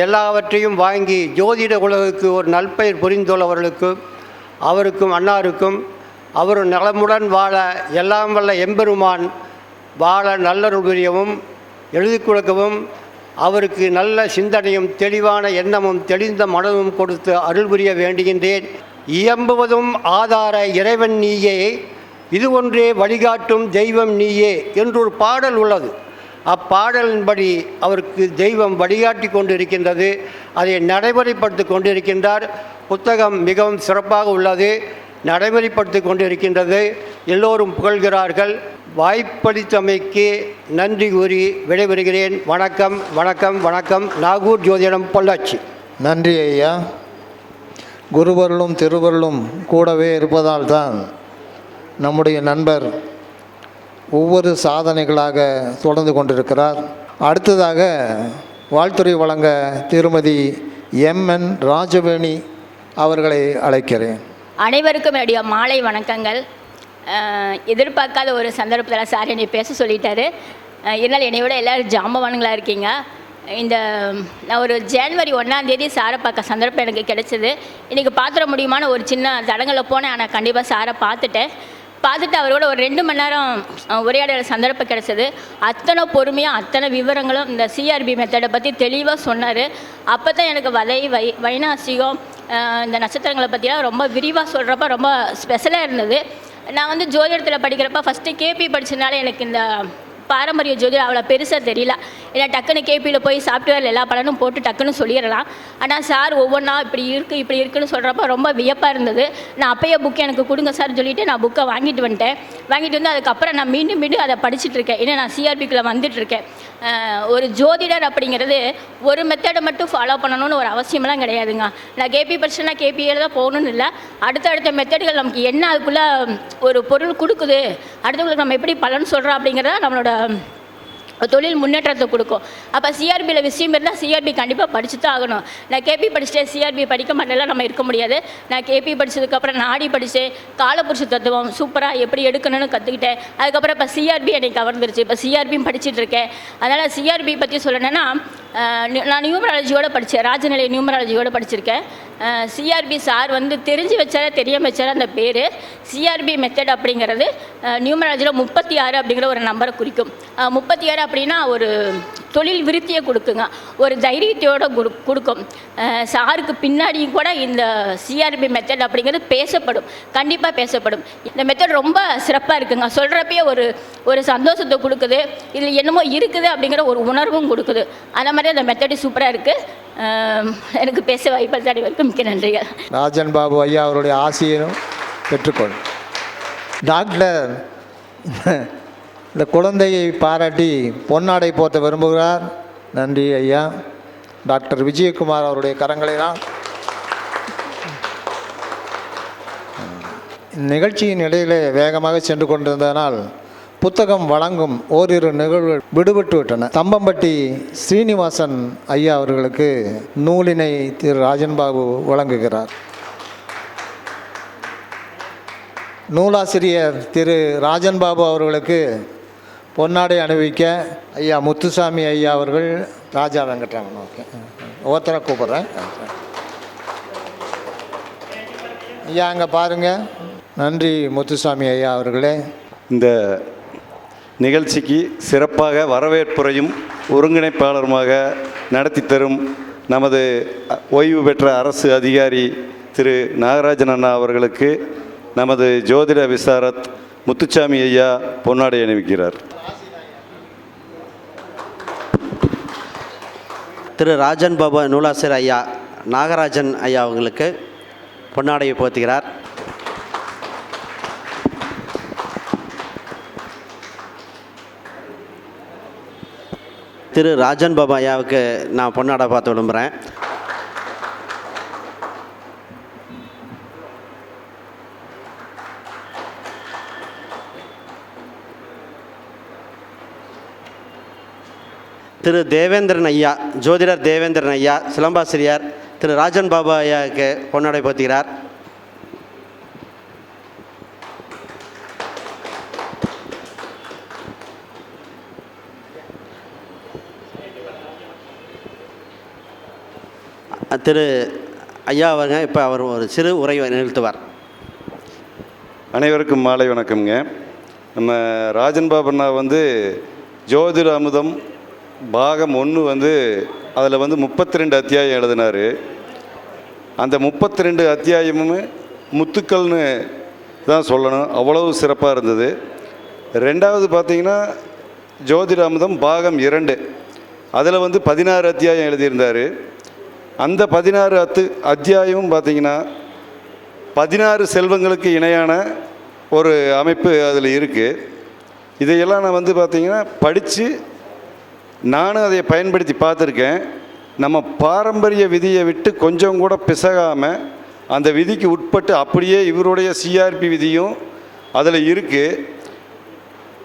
எல்லாவற்றையும் வாங்கி ஜோதிட உலகுக்கு ஒரு நல்பெயர் புரிந்துள்ளவர்களுக்கும் அவருக்கும் அன்னாருக்கும் அவர் நலமுடன் வாழ எல்லாம் வல்ல எம்பெருமான் வாழ நல்லருள் புரியவும் எழுதி கொடுக்கவும் அவருக்கு நல்ல சிந்தனையும் தெளிவான எண்ணமும் தெளிந்த மனதும் கொடுத்து அருள் புரிய வேண்டுகின்றேன். இயம்புவதும் ஆதார இறைவன் நீயே, இது ஒன்றே வழிகாட்டும் தெய்வம் நீயே என்றொரு பாடல் உள்ளது. அப்பாடலின்படி அவருக்கு தெய்வம் வழிகாட்டி கொண்டிருக்கின்றது. அதை நடைமுறைப்படுத்தி கொண்டிருக்கின்றார். புத்தகம் மிகவும் சிறப்பாக உள்ளது, நடைமுறைப்படுத்தி கொண்டிருக்கின்றது. எல்லோரும் புகழ்கிறார்கள். வாய்ப்பளித்தமைக்கு நன்றி கூறி விடைபெறுகிறேன். வணக்கம் வணக்கம் வணக்கம். நாகூர் ஜோதிடம், பொள்ளாச்சி. நன்றி ஐயா. குருவருளும் திருவருளும் கூடவே இருப்பதால் தான் நம்முடைய நண்பர் ஒவ்வொரு சாதனைகளாக தொடர்ந்து கொண்டிருக்கிறார். அடுத்ததாக வாழ்த்துறை வழங்க திருமதி எம்என் ராஜவேணி அவர்களை அழைக்கிறேன். அனைவருக்கும் என்னுடைய மாலை வணக்கங்கள். எதிர்பார்க்காத ஒரு சந்தர்ப்பத்தில் சார் என்னை பேச சொல்லிட்டாரு. இதனால் என்னை விட எல்லோரும் ஜாம்பவானுங்களாக இருக்கீங்க. நான் ஒரு ஜனவரி 1ஆம் தேதி சாரை பார்க்க சந்தர்ப்பம் எனக்கு கிடைச்சிது. இன்றைக்கி பார்த்துட முடியுமான ஒரு சின்ன தடங்களில் போனேன். ஆனால் கண்டிப்பாக சாரை பார்த்துட்டு அவரோட ஒரு 2 மணி நேரம் உரையாடல சந்தர்ப்பம் கிடச்சிது. அத்தனை பொறுமையாக அத்தனை விவரங்களும் இந்த சிஆர்பி மெத்தடை பற்றி தெளிவாக சொன்னார். அப்போ தான் எனக்கு வைநாசிகம் இந்த நட்சத்திரங்களை பற்றிலாம் ரொம்ப விரிவாக சொல்கிறப்ப ரொம்ப ஸ்பெஷலாக இருந்தது. நான் ஜோதிடத்தில் படிக்கிறப்ப ஃபஸ்ட்டு கேபி படித்ததுனால எனக்கு இந்த பாரம்பரிய ஜோதிடம் அவ்வளோ பெருசாக தெரியல. ஏன்னா டக்குன்னு கேபியில் போய் சாஃப்ட்வேரில் எல்லா பலனும் போட்டு டக்குன்னு சொல்லிடலாம். ஆனால் சார் ஒவ்வொன்றா இப்படி இருக்குன்னு சொல்கிறப்ப ரொம்ப வியப்பாக இருந்தது. நான் அப்பயே புக்கு எனக்கு கொடுங்க சார் சொல்லிவிட்டு நான் புக்கை வாங்கிட்டு வந்துட்டேன். வாங்கிட்டு வந்து அதுக்கப்புறம் நான் மீண்டும் அதை படிச்சுட்ருக்கேன். ஏன்னா நான் சிஆர்பிக்குள்ளே வந்துட்டுருக்கேன். ஒரு ஜோதிடர் அப்படிங்கிறது ஒரு மெத்தடை மட்டும் ஃபாலோ பண்ணணும்னு ஒரு அவசியமெல்லாம் கிடையாதுங்க. நான் கேபி படிச்சேன்னா கேபியில் தான் போகணுன்னு இல்லை. அடுத்த மெத்தடுகள் நமக்கு என்ன அதுக்குள்ளே ஒரு பொருள் கொடுக்குது, அடுத்தவங்களுக்கு நம்ம எப்படி பலன் சொல்கிறோம் அப்படிங்கிறத நம்மளோட தொழில் முன்னேற்றத்தை கொடுக்கும். அப்போ சிஆர்பியில் விஷயம் இருந்தால் சிஆர்பி கண்டிப்பாக படிச்சு தான் ஆகணும். நான் கேபி படிச்சுட்டேன் சிஆர்பி படிக்க மாட்டேலாம் நம்ம இருக்க முடியாது. நான் கேபி படித்ததுக்கப்புறம் நாடி படித்தேன், காலபுருஷ தத்துவம் சூப்பராக எப்படி எடுக்கணும்னு கற்றுக்கிட்டேன். அதுக்கப்புறம் இப்போ சிஆர்பி என்னை கவர்ந்துருச்சு. இப்போ சிஆர்பியும் படிச்சுட்ருக்கேன். அதனால் சிஆர்பி பற்றி சொல்லணுன்னா நான் நியூமராலஜியோடு படித்தேன், ராஜநிலை நியூமராலஜியோடு படிச்சிருக்கேன். சிஆர்பி சார் தெரிஞ்சு வச்சார தெரியாமல் வச்சார அந்த பேர் சிஆர்பி மெத்தட் அப்படிங்கிறது நியூமராலஜியில் 36 அப்படிங்கிற ஒரு நம்பரை குறிக்கும். 36 அப்படின்னா ஒரு தொழில் விருத்தியை கொடுக்குங்க, ஒரு தைரியத்தோடு கொடுக்கும். சாருக்கு பின்னாடியும் கூட இந்த சிஆர்பி மெத்தட் அப்படிங்கிறது பேசப்படும், கண்டிப்பாக பேசப்படும். இந்த மெத்தட் ரொம்ப சிறப்பாக இருக்குங்க. சொல்கிறப்பயே ஒரு சந்தோஷத்தை கொடுக்குது, இதில் என்னமோ இருக்குது அப்படிங்கிற ஒரு உணர்வும் கொடுக்குது. அந்த மாதிரி அந்த மெத்தடு சூப்பராக இருக்குது. எனக்கு பேச வாய்ப்பு அனைவருக்கும் மிக்க நன்றிகள். ராஜன் பாபு ஐயா அவருடைய ஆசையையும் பெற்றுக்கொள். டாக்டர் இந்த குழந்தையை பாராட்டி பொன்னாடை போத்த விரும்புகிறார். நன்றி ஐயா. டாக்டர் விஜயகுமார் அவருடைய கரங்களை தான் நிகழ்ச்சியின் இடையிலே வேகமாக சென்று கொண்டிருந்ததனால் புத்தகம் வழங்கும் ஓரிரு நிகழ்வுகள் விடுபட்டு விட்டன. தம்பம்பட்டி ஸ்ரீனிவாசன் ஐயா அவர்களுக்கு நூலினை திரு ராஜன் பாபு வழங்குகிறார். நூலாசிரியர் திரு ராஜன் பாபு அவர்களுக்கு பொன்னாடை அணிவிக்க ஐயா முத்துசாமி ஐயா அவர்கள், ராஜா வெங்கட்ராமன், ஓகே ஒவ்வொருத்தரை கூப்பிட்றேன். ஐயா அங்கே பாருங்கள். நன்றி முத்துசாமி ஐயா அவர்களே. இந்த நிகழ்ச்சிக்கு சிறப்பாக வரவேற்புரையும் ஒருங்கிணைப்பாளருமாக நடத்தி தரும் நமது ஓய்வு பெற்ற அரசு அதிகாரி திரு நாகராஜன் அண்ணா அவர்களுக்கு நமது ஜோதிட விசாரத் முத்துசாமி ஐயா பொன்னாடை அணிவிக்கிறார். திரு ராஜன் பாபு நூலாசிரியர் ஐயா நாகராஜன் ஐயா அவர்களுக்கு பொன்னாடையை போர்த்துகிறார். திரு ராஜன் பாபு ஐயாவுக்கு நான் பொன்னாடை பார்த்து விரும்புகிறேன். திரு தேவேந்திரன் ஐயா, ஜோதிடர் தேவேந்திரன் ஐயா, சிலம்பாசிரியர் திரு ராஜன் பாபு ஐயாவுக்கு பொன்னாடை போர்த்துகிறார். திரு ஐயா அவங்க இப்போ அவர் ஒரு சிறு உரை நிகழ்த்துவார். அனைவருக்கும் மாலை வணக்கம்ங்க. நம்ம ராஜன் பாபண்ணா ஜோதிட அமுதம் பாகம் 1 அதில் 32 அத்தியாயம் எழுதினார். அந்த 32 அத்தியாயமும் முத்துக்கள்னு தான் சொல்லணும், அவ்வளவு சிறப்பாக இருந்தது. ரெண்டாவது பார்த்திங்கன்னா ஜோதிட அமுதம் பாகம் 2 அதில் 16 அத்தியாயம் எழுதியிருந்தார். அந்த 16 அத்தியாயமும் பார்த்திங்கன்னா 16 செல்வங்களுக்கு இணையான ஒரு அமைப்பு அதில் இருக்குது. இதையெல்லாம் நான் பார்த்திங்கன்னா படித்து நானும் அதை பயன்படுத்தி பார்த்துருக்கேன். நம்ம பாரம்பரிய விதியை விட்டு கொஞ்சம் கூட பிசகாமல் அந்த விதிக்கு உட்பட்டு அப்படியே இவருடைய சிஆர்பி விதியும் அதில் இருக்குது.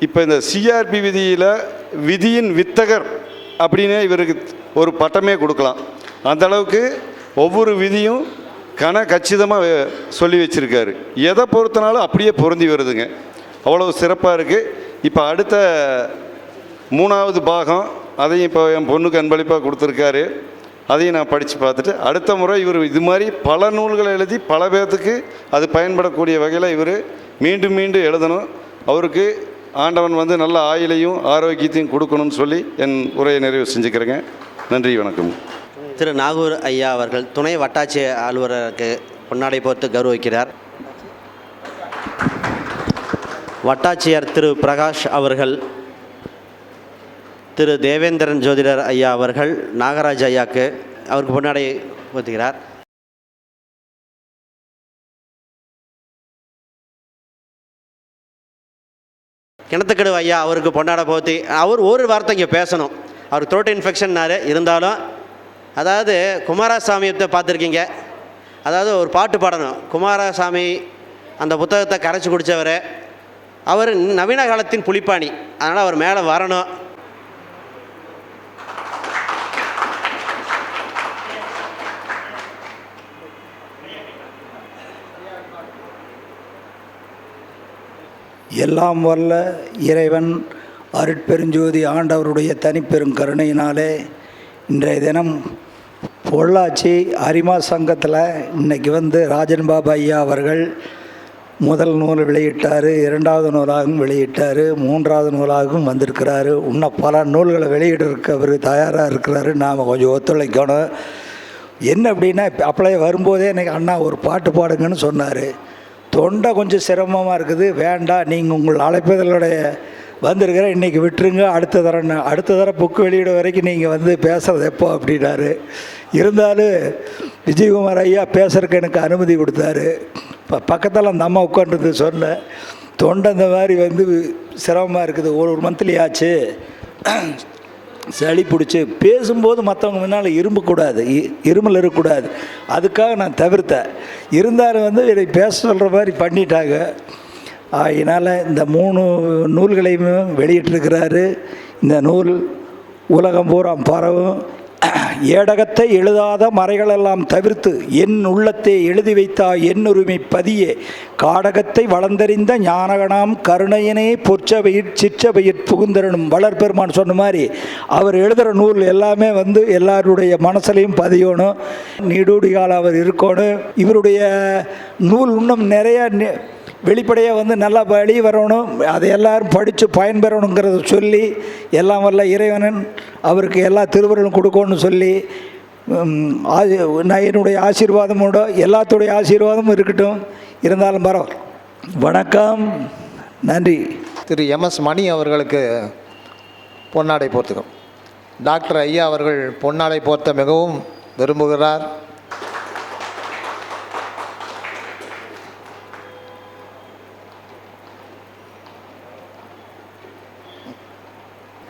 இப்போ இந்த சிஆர்பி விதியில் விதியின் வித்தகர் அப்படின்னே இவருக்கு ஒரு பட்டமே கொடுக்கலாம். அந்த அளவுக்கு ஒவ்வொரு விதியும் கச்சிதமாக சொல்லி வச்சுருக்காரு. எதை பொறுத்தனாலும் அப்படியே பொருந்தி வருதுங்க, அவ்வளோ சிறப்பாக இருக்குது. இப்போ அடுத்த 3வது பாகம் அதையும் இப்போ என் பொண்ணுக்கு அன்பளிப்பாக கொடுத்துருக்காரு. அதையும் நான் படித்து பார்த்துட்டு அடுத்த முறை இவர் இது மாதிரி பல நூல்களை எழுதி பல பேர்த்துக்கு அது பயன்படக்கூடிய வகையில் இவர் மீண்டும் மீண்டும் எழுதணும். அவருக்கு ஆண்டவன் நல்ல ஆயுளையும் ஆரோக்கியத்தையும் கொடுக்கணும்னு சொல்லி என் உரையை நிறைவு செஞ்சுக்கிறேங்க. நன்றி, வணக்கம். திரு நாகூர் ஐயா அவர்கள் துணை வட்டாட்சியர் அலுவலருக்கு பொன்னாடை போர்த்து கௌரவிக்கிறார். வட்டாட்சியர் திரு பிரகாஷ் அவர்கள் திரு தேவேந்திரன் ஜோதிடர் ஐயா அவர்கள் நாகராஜ் ஐயாவுக்கு அவருக்கு பொன்னாடை போர்த்துகிறார். கிணத்துக்கடு ஐயா அவருக்கு பொன்னாடை போர்த்தி அவர் ஒரு வார்த்தை இங்கே பேசணும். அவர் த்ரோட் இன்ஃபெக்ஷன்னாரு இருந்தாலும், அதாவது குமாரசாமியத்தை பார்த்துருக்கீங்க, அதாவது ஒரு பாட்டு பாடணும். குமாரசாமி அந்த புத்தகத்தை கரைச்சி குடித்தவர், அவர் நவீன காலத்தின் புலிப்பாணி, அதனால் அவர் மேலே வரணும். எல்லாம் வல்ல இறைவன் அருட்பெருஞ்சோதி ஆண்டவருடைய தனிப்பெரும் கருணையினாலே இன்றைய தினம் பொள்ளாச்சி அரிமா சங்கத்தில் இன்றைக்கி ராஜன் பாபு ஐயா அவர்கள் முதல் நூல் வெளியிட்டார், இரண்டாவது நூலாகவும் வெளியிட்டார், மூன்றாவது நூலாகவும் வந்திருக்கிறாரு. இன்னும் பல நூல்களை வெளியிடறதுக்கு அவர் தயாராக இருக்கிறாரு. நாம் கொஞ்சம் ஒத்துழைக்கணும். என்ன அப்படின்னா, அப்பளே வரும்போதே எனக்கு அண்ணா ஒரு பாட்டு பாடுங்கன்னு சொன்னார். தொண்டை கொஞ்சம் சிரமமாக இருக்குது, வேண்டாம், நீங்கள் உங்கள் அழைப்பதனுடைய வந்திருக்கிற இன்றைக்கி விட்டுருங்க, அடுத்த தடவை புக்கு வெளியிட வரைக்கும் நீங்கள் வந்து பேசுகிறது எப்போ அப்படின்னாரு. இருந்தாலும் விஜயகுமார் ஐயா பேசுறதுக்கு எனக்கு அனுமதி கொடுத்தாரு. இப்போ பக்கத்தில் அந்த அம்மா உட்காந்துருந்து சொன்னேன், தொண்டை இந்த மாதிரி வந்து சிரமமாக இருக்குது, ஒரு மந்த்லி ஆச்சு, சளி பிடிச்சி பேசும்போது மற்றவங்க முன்னால் இருமல் இருக்கக்கூடாது, அதுக்காக நான் தவிர்த்தேன். இருந்தாலும் வந்து இதை பேச சொல்கிற மாதிரி பண்ணிட்டாங்க. அதனால் இந்த 3 நூல்களையுமே வெளியிட்டிருக்கிறாரு. இந்த நூல் உலகம் பூரா பரவும். ஏடகத்தை எழுதாத மறைகளெல்லாம் தவிர்த்து என் உள்ளத்தை எழுதி வைத்தாய் என் உரிமை பதியே, காடகத்தை வளர்ந்தறிந்த ஞானகனாம் கருணையனே பொற்சபையிற் சிற்றபையிற் புகுந்தரனும். வளர்பெருமான் சொன்ன மாதிரி அவர் எழுதுகிற நூல் எல்லாமே வந்து எல்லாருடைய மனசுலையும் பதியணும், நீடூடி காலம் அவர் இருக்கணும். இவருடைய நூல் இன்னும் நிறைய வெளிப்படையாக வந்து நல்லா வெளியே வரணும், அதை எல்லோரும் படித்து பயன்பெறணுங்கிறத சொல்லி, எல்லாம் வல்ல இறைவனன் அவருக்கு எல்லா திருவருளும் கொடுக்கணும்னு சொல்லி, நான் என்னுடைய ஆசீர்வாதமோட எல்லாத்துடைய ஆசீர்வாதமும் இருக்கட்டும். இருந்தாலும் பரவாயில்ல. வணக்கம், நன்றி. திரு எம்எஸ் மணி அவர்களுக்கு பொன்னாடை போர்த்துக்கிறோம். டாக்டர் ஐயா அவர்கள் பொன்னாடை போர்த்த மிகவும் விரும்புகிறார்.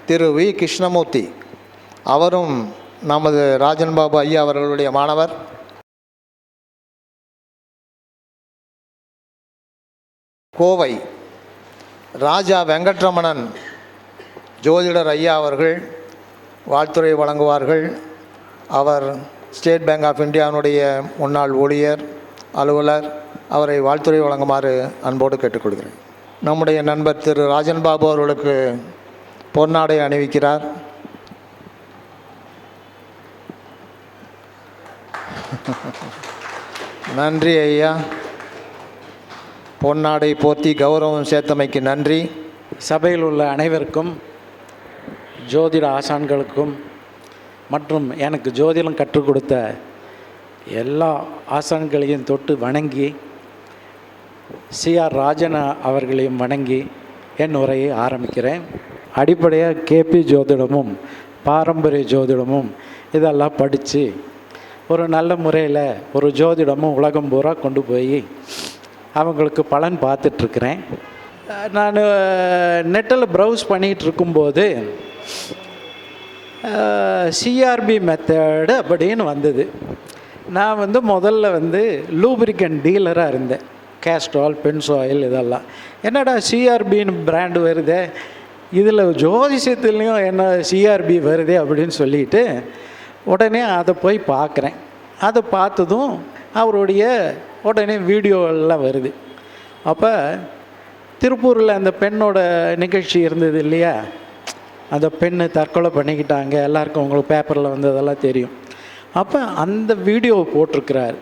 திரு வி கிருஷ்ணமூர்த்தி அவரும் நமது ராஜன் பாபு ஐயா அவர்களுடைய மாணவர். கோவை ராஜா வெங்கட்ரமணன் ஜோதிடர் ஐயா அவர்கள் வாழ்த்துரை வழங்குவார்கள். அவர் ஸ்டேட் பேங்க் ஆஃப் இந்தியாவினுடைய முன்னாள் ஊழியர் அலுவலர். அவரை வாழ்த்துரை வழங்குமாறு அன்போடு கேட்டுக்கொள்கிறேன். நம்முடைய நண்பர் திரு ராஜன் பாபு அவர்களுக்கு பொன்னாடை அணிவிக்கிறார். நன்றி ஐயா. பொன்னாடை போத்தி கௌரவம் சேர்த்தமைக்கு நன்றி. சபையில் உள்ள அனைவருக்கும், ஜோதிட ஆசான்களுக்கும் மற்றும் எனக்கு ஜோதிடம் கற்றுக் கொடுத்த எல்லா ஆசான்களையும் தொட்டு வணங்கி, சிஆர் ராஜன் அவர்களையும் வணங்கி என் உரையை ஆரம்பிக்கிறேன். அடிப்படையாக கேபி ஜோதிடமும் பாரம்பரிய ஜோதிடமும் இதெல்லாம் படித்து ஒரு நல்ல முறையில் ஒரு ஜோதிடமும் உலகம் பூரா கொண்டு போய் அவங்களுக்கு பலன் பார்த்துட்ருக்குறேன். நான் நெட்டில் ப்ரௌஸ் பண்ணிகிட்டு இருக்கும்போது சிஆர்பி மெத்தடு அப்படின்னு வந்தது. நான் வந்து முதல்ல வந்து லூப்ரிகன் டீலராக இருந்தேன். கேஸ்ட்ரால், பென்சாயில் இதெல்லாம். என்னடா சிஆர்பின்னு பிராண்டு வருதே, இதில் ஜோதிஷத்துலேயும் என்ன சிஆர்பி வருதே அப்படின்னு சொல்லிட்டு உடனே அதை போய் பார்க்குறேன். அதை பார்த்ததும் அவருடைய உடனே வீடியோவெல்லாம் வருது. அப்போ திருப்பூரில் அந்த பெண்ணோட நிகழ்ச்சி இருந்தது இல்லையா, அந்த பெண்ணு தற்கொலை பண்ணிக்கிட்டாங்க, எல்லாருக்கும் உங்களுக்கு பேப்பரில் வந்ததெல்லாம் தெரியும். அப்போ அந்த வீடியோவை போட்டிருக்கிறார்.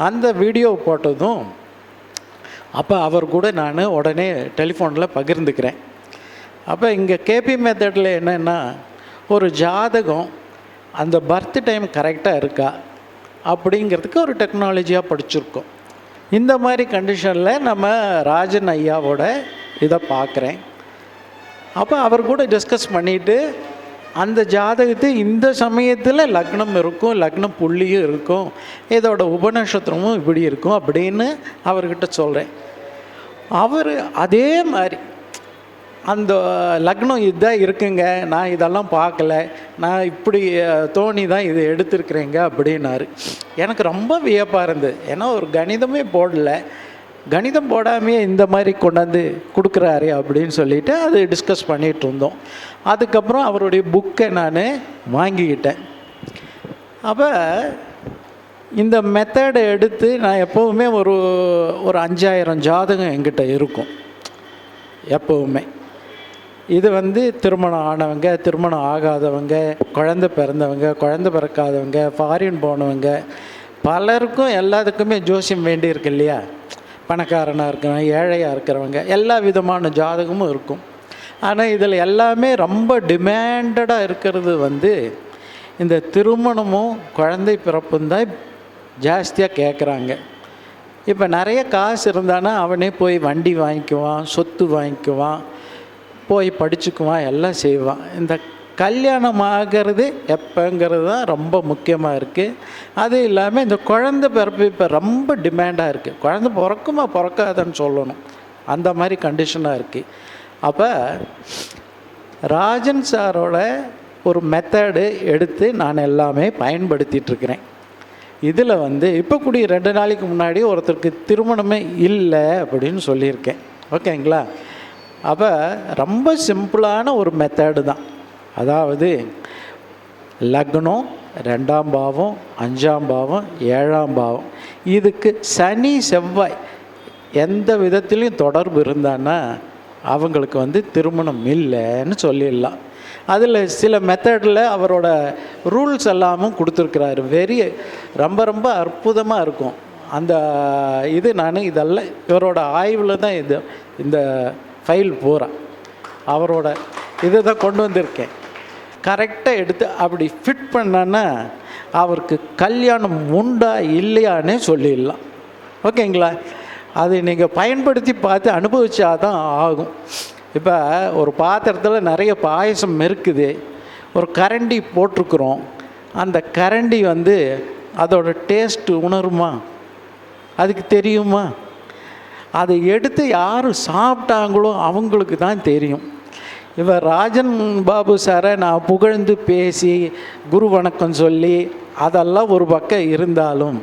அந்த வீடியோ போட்டதும் அப்போ அவர் கூட நான் உடனே டெலிஃபோனில் பகிர்ந்துக்கிறேன். அப்போ இங்கே கேபி மெத்தடில் என்னென்னா, ஒரு ஜாதகம் அந்த பர்த் டைம் கரெக்டாக இருக்கா அப்படிங்கிறதுக்கு ஒரு டெக்னாலஜியாக படிச்சிருக்கோம். இந்த மாதிரி கண்டிஷனில் நம்ம ராஜன் ஐயாவோட இதை பார்க்குறேன். அப்போ அவர் கூட டிஸ்கஸ் பண்ணிவிட்டு, அந்த ஜாதகத்து இந்த சமயத்தில் லக்னம் இருக்கும், லக்னம் புள்ளியும் இருக்கும், இதோட உபநட்சத்திரமும் இப்படி இருக்கும் அப்படின்னு அவர்கிட்ட சொல்கிறேன். அவர் அதே மாதிரி அந்த லக்னம் இதுதான் இருக்குங்க, நான் இதெல்லாம் பார்க்கல, நான் இப்படி தோணி தான் இதை எடுத்துருக்குறேங்க அப்படின்னாரு. எனக்கு ரொம்ப வியப்பாக இருந்தது. ஏன்னா ஒரு கணிதமே போடல, கணிதம் போடாமே இந்த மாதிரி கொண்டாந்து கொடுக்குறாரு அப்படின்னு சொல்லிவிட்டு அது டிஸ்கஸ் பண்ணிகிட்டு இருந்தோம். அதுக்கப்புறம் அவருடைய புக்கை நான் வாங்கிக்கிட்டேன். அப்போ இந்த மெத்தடை எடுத்து நான் எப்போவுமே ஒரு 5000 ஜாதகம் என்கிட்ட இருக்கும் எப்போவுமே. இது வந்து திருமணம் ஆனவங்க, திருமணம் ஆகாதவங்க, குழந்தை பிறந்தவங்க, குழந்தை பிறக்காதவங்க, ஃபாரின் போனவங்க, பலருக்கும் எல்லாத்துக்குமே ஜோசியம் வேண்டியிருக்கு இல்லையா. பணக்காரனாக இருக்கிறவங்க, ஏழையாக இருக்கிறவங்க, எல்லா விதமான ஜாதகமும் இருக்கும். ஆனால் இதில் எல்லாமே ரொம்ப டிமாண்டடாக இருக்கிறது வந்து இந்த திருமணமும் குழந்தை பிறப்பும் தான் ஜாஸ்தியாக கேட்குறாங்க. இப்போ நிறைய காசு இருந்தானா அவனே போய் வண்டி வாங்கிக்குவான், சொத்து வாங்கிக்குவான், போய் படிச்சுக்குவான், எல்லாம் செய்வான். இந்த கல்யாணம் ஆகிறது எப்போங்கிறது தான் ரொம்ப முக்கியமாக இருக்குது. அது இல்லாமல் இந்த குழந்தை பிறப்பு இப்போ ரொம்ப டிமாண்டாக இருக்குது. குழந்தை பிறக்குமா பிறக்காதுன்னு சொல்லணும், அந்த மாதிரி கண்டிஷனாக இருக்குது. அப்போ ராஜன் சாரோட ஒரு மெத்தடு எடுத்து நான் எல்லாமே பயன்படுத்திகிட்ருக்கிறேன். இதில் வந்து இப்போ கூடிய 2 நாளைக்கு முன்னாடி ஒருத்தருக்கு திருமணமே இல்லை அப்படின்னு சொல்லியிருக்கேன். ஓகேங்களா? அப்போ ரொம்ப சிம்பிளான ஒரு மெத்தடு தான். அதாவது லக்னம், 2ஆம் பாவம், 5ஆம் பாவம், 7ஆம் பாவம், இதுக்கு சனி செவ்வாய் எந்த விதத்துலேயும் தொடர்பு இருந்தான்னா அவங்களுக்கு வந்து திருமணம் இல்லைன்னு சொல்லிடலாம். அதில் சில மெத்தடில் அவரோட ரூல்ஸ் எல்லாமும் கொடுத்துருக்குறாரு. ரொம்ப ரொம்ப அற்புதமாக இருக்கும். அந்த இது நான் இதெல்லாம் இவரோட ஆய்வில் தான் இந்த ஃபைல் பூரா அவரோட இதை தான் கொண்டு வந்திருக்கேன். கரெக்டாக எடுத்து அப்படி ஃபிட் பண்ணான்னா அவருக்கு கல்யாணம் உண்டா இல்லையானே சொல்லிடலாம். ஓகேங்களா? அது நீங்கள் பயன்படுத்தி பார்த்து அனுபவிச்சா தான் ஆகும். இப்போ ஒரு பாத்திரத்தில் நிறைய பாயசம் இருக்குது, ஒரு கரண்டி போட்டிருக்குறோம். அந்த கரண்டி வந்து அதோட டேஸ்ட்டு உணருமா? அதுக்கு தெரியுமா? அதை எடுத்து யார் சாப்பிட்டாங்களோ அவங்களுக்கு தான் தெரியும். இவர் ராஜன் பாபு சாரை நான் புகழ்ந்து பேசி குரு வணக்கம் சொல்லி அதெல்லாம் ஒரு பக்கம் இருந்தாலும்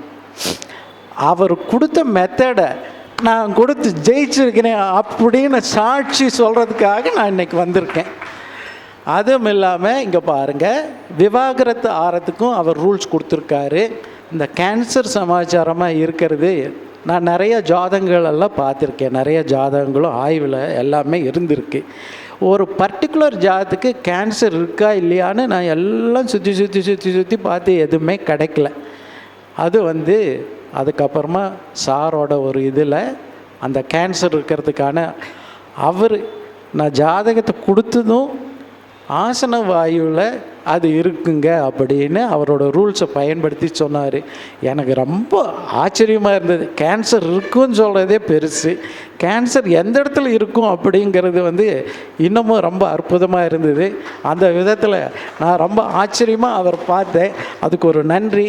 அவர் கொடுத்த மெத்தடை நான் கொடுத்து ஜெயிச்சிருக்கிறேன் அப்படின்னு சாட்சி சொல்கிறதுக்காக நான் இன்றைக்கி வந்திருக்கேன். அதுவும் இல்லாமல் இங்கே பாருங்கள், விவாகரத்து ஆறதுக்கும் அவர் ரூல்ஸ் கொடுத்துருக்காரு. இந்த கேன்சர் சமாச்சாரமாக இருக்கிறது நான் நிறைய ஜாதகங்கள் எல்லாம் பார்த்துருக்கேன். நிறைய ஜாதகங்களும் ஆய்வில் எல்லாமே இருந்திருக்கு. ஒரு பர்டிகுலர் ஜாதத்துக்கு கேன்சர் இருக்கா இல்லையான்னு நான் எல்லாம் சுற்றி பார்த்து எதுவுமே கிடைக்கல. அது வந்து அதுக்கப்புறமா சாரோட ஒரு இதில் அந்த கேன்சர் இருக்கிறதுக்கான நான் ஜாதகத்தை கொடுத்ததும் ஆசன வாயுவில் அது இருக்குங்க அப்படின்னு அவரோட ரூல்ஸை பயன்படுத்தி சொன்னார். எனக்கு ரொம்ப ஆச்சரியமாக இருந்தது. கேன்சர் இருக்குன்னு சொல்கிறதே பெருசு, கேன்சர் எந்த இடத்துல இருக்கும் அப்படிங்கிறது வந்து இன்னமும் ரொம்ப அற்புதமாக இருந்தது. அந்த விதத்தில் நான் ரொம்ப ஆச்சரியமாக அவர் பார்த்தேன். அதுக்கு ஒரு நன்றி.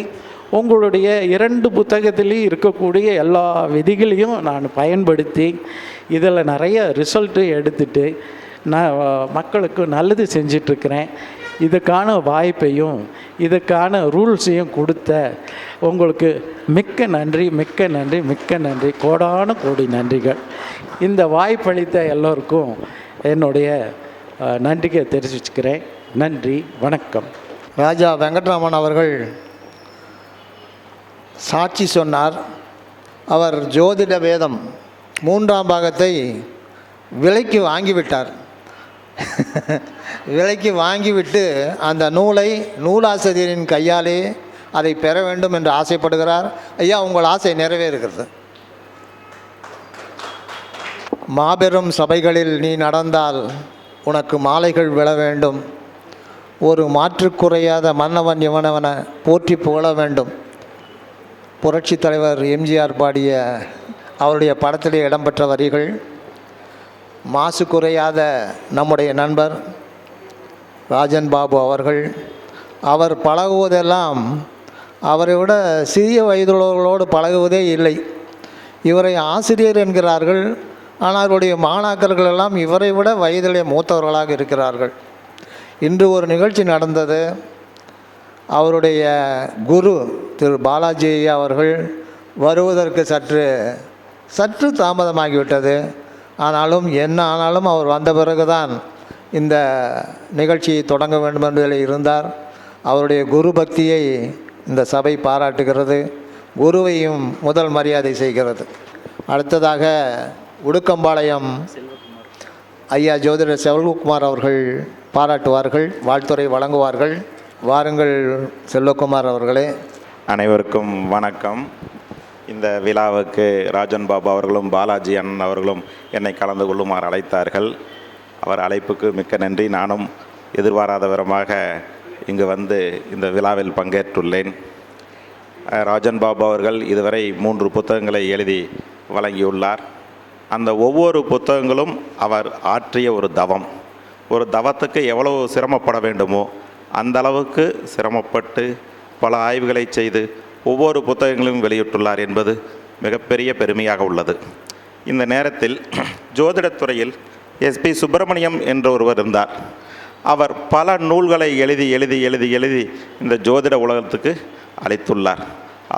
உங்களுடைய 2 புத்தகத்திலையும் இருக்கக்கூடிய எல்லா விதிகளையும் நான் பயன்படுத்தி இதில் நிறைய ரிசல்ட்டு எடுத்துட்டு நான் மக்களுக்கு நல்லது செஞ்சிட்ருக்கிறேன். இதுக்கான வாய்ப்பையும் இதுக்கான ரூல்ஸையும் கொடுத்த உங்களுக்கு மிக்க நன்றி, மிக்க நன்றி, மிக்க நன்றி. கோடான கோடி நன்றிகள். இந்த வாய்ப்பளித்த எல்லோருக்கும் என்னுடைய நன்றியை தெரிவிச்சுக்கிறேன். நன்றி, வணக்கம். ராஜா வெங்கட்ராமன் அவர்கள் சாட்சி சொன்னார். அவர் ஜோதிட வேதம் 3ஆம் பாகத்தை விலைக்கு வாங்கிவிட்டார். விலைக்கு வாங்கிவிட்டு அந்த நூலை நூலாசிரியரின் கையாலே அதை பெற வேண்டும் என்று ஆசைப்படுகிறார். ஐயா, உங்கள் ஆசை நிறைவேறுகிறது. மாபெரும் சபைகளில் நீ நடந்தால் உனக்கு மாலைகள் விழ வேண்டும். ஒரு மாற்றுக்குறையாத மன்னவன் இவனவன போற்றி புகழ வேண்டும். புரட்சி தலைவர் எம்ஜிஆர் பாடிய அவருடைய படத்திலே இடம்பெற்ற வரிகள். மாசு குறையாத நம்முடைய நண்பர் ராஜன் பாபு அவர்கள், அவர் பழகுவதெல்லாம் அவரை விட சிறிய வயதுள்ளவர்களோடு பழகுவதே இல்லை. இவரை ஆசிரியர் என்கிறார்கள், ஆனால் அவருடைய மாணாக்கர்கள் எல்லாம் இவரை விட வயதிலே மூத்தவர்களாக இருக்கிறார்கள். இன்று ஒரு நிகழ்ச்சி நடந்தது. அவருடைய குரு திரு பாலாஜி அவர்கள் வருவதற்கு சற்று தாமதமாகிவிட்டது. ஆனாலும் என்ன ஆனாலும் அவர் வந்த பிறகுதான் இந்த நிகழ்ச்சியை தொடங்க வேண்டும் என்பதில் இருந்தார். அவருடைய குரு பக்தியை இந்த சபை பாராட்டுகிறது, குருவையும் முதல் மரியாதை செய்கிறது. அடுத்ததாக உடுக்கம்பாளையம் ஐயா ஜோதிடர் செல்வகுமார் அவர்கள் பாராட்டுவார்கள், வாழ்த்துரை வழங்குவார்கள். வாருங்கள் செல்வகுமார் அவர்களே. அனைவருக்கும் வணக்கம். இந்த விழாவுக்கு ராஜன் பாபு அவர்களும் பாலாஜி அண்ணன் அவர்களும் என்னை கலந்து கொள்ளுமாறு அழைத்தார்கள். அவர் அழைப்புக்கு மிக்க நன்றி. நானும் எதிர்பாராத விதமாக இங்கு வந்து இந்த விழாவில் பங்கேற்றுள்ளேன். ராஜன் பாபு அவர்கள் இதுவரை 3 புத்தகங்களை எழுதி வழங்கியுள்ளார். அந்த ஒவ்வொரு புத்தகங்களும் அவர் ஆற்றிய ஒரு தவம். ஒரு தவத்துக்கு எவ்வளவு சிரமப்பட வேண்டுமோ அந்த அளவுக்கு சிரமப்பட்டு பல ஆய்வுகளை செய்து ஒவ்வொரு புத்தகங்களையும் வெளியிட்டுள்ளார் என்பது மிகப்பெரிய பெருமையாக உள்ளது. இந்த நேரத்தில் ஜோதிடத்துறையில் எஸ்பி சுப்பிரமணியம் என்ற ஒருவர் இருந்தார். அவர் பல நூல்களை எழுதி எழுதி எழுதி எழுதி இந்த ஜோதிட உலகத்துக்கு அளித்துள்ளார்.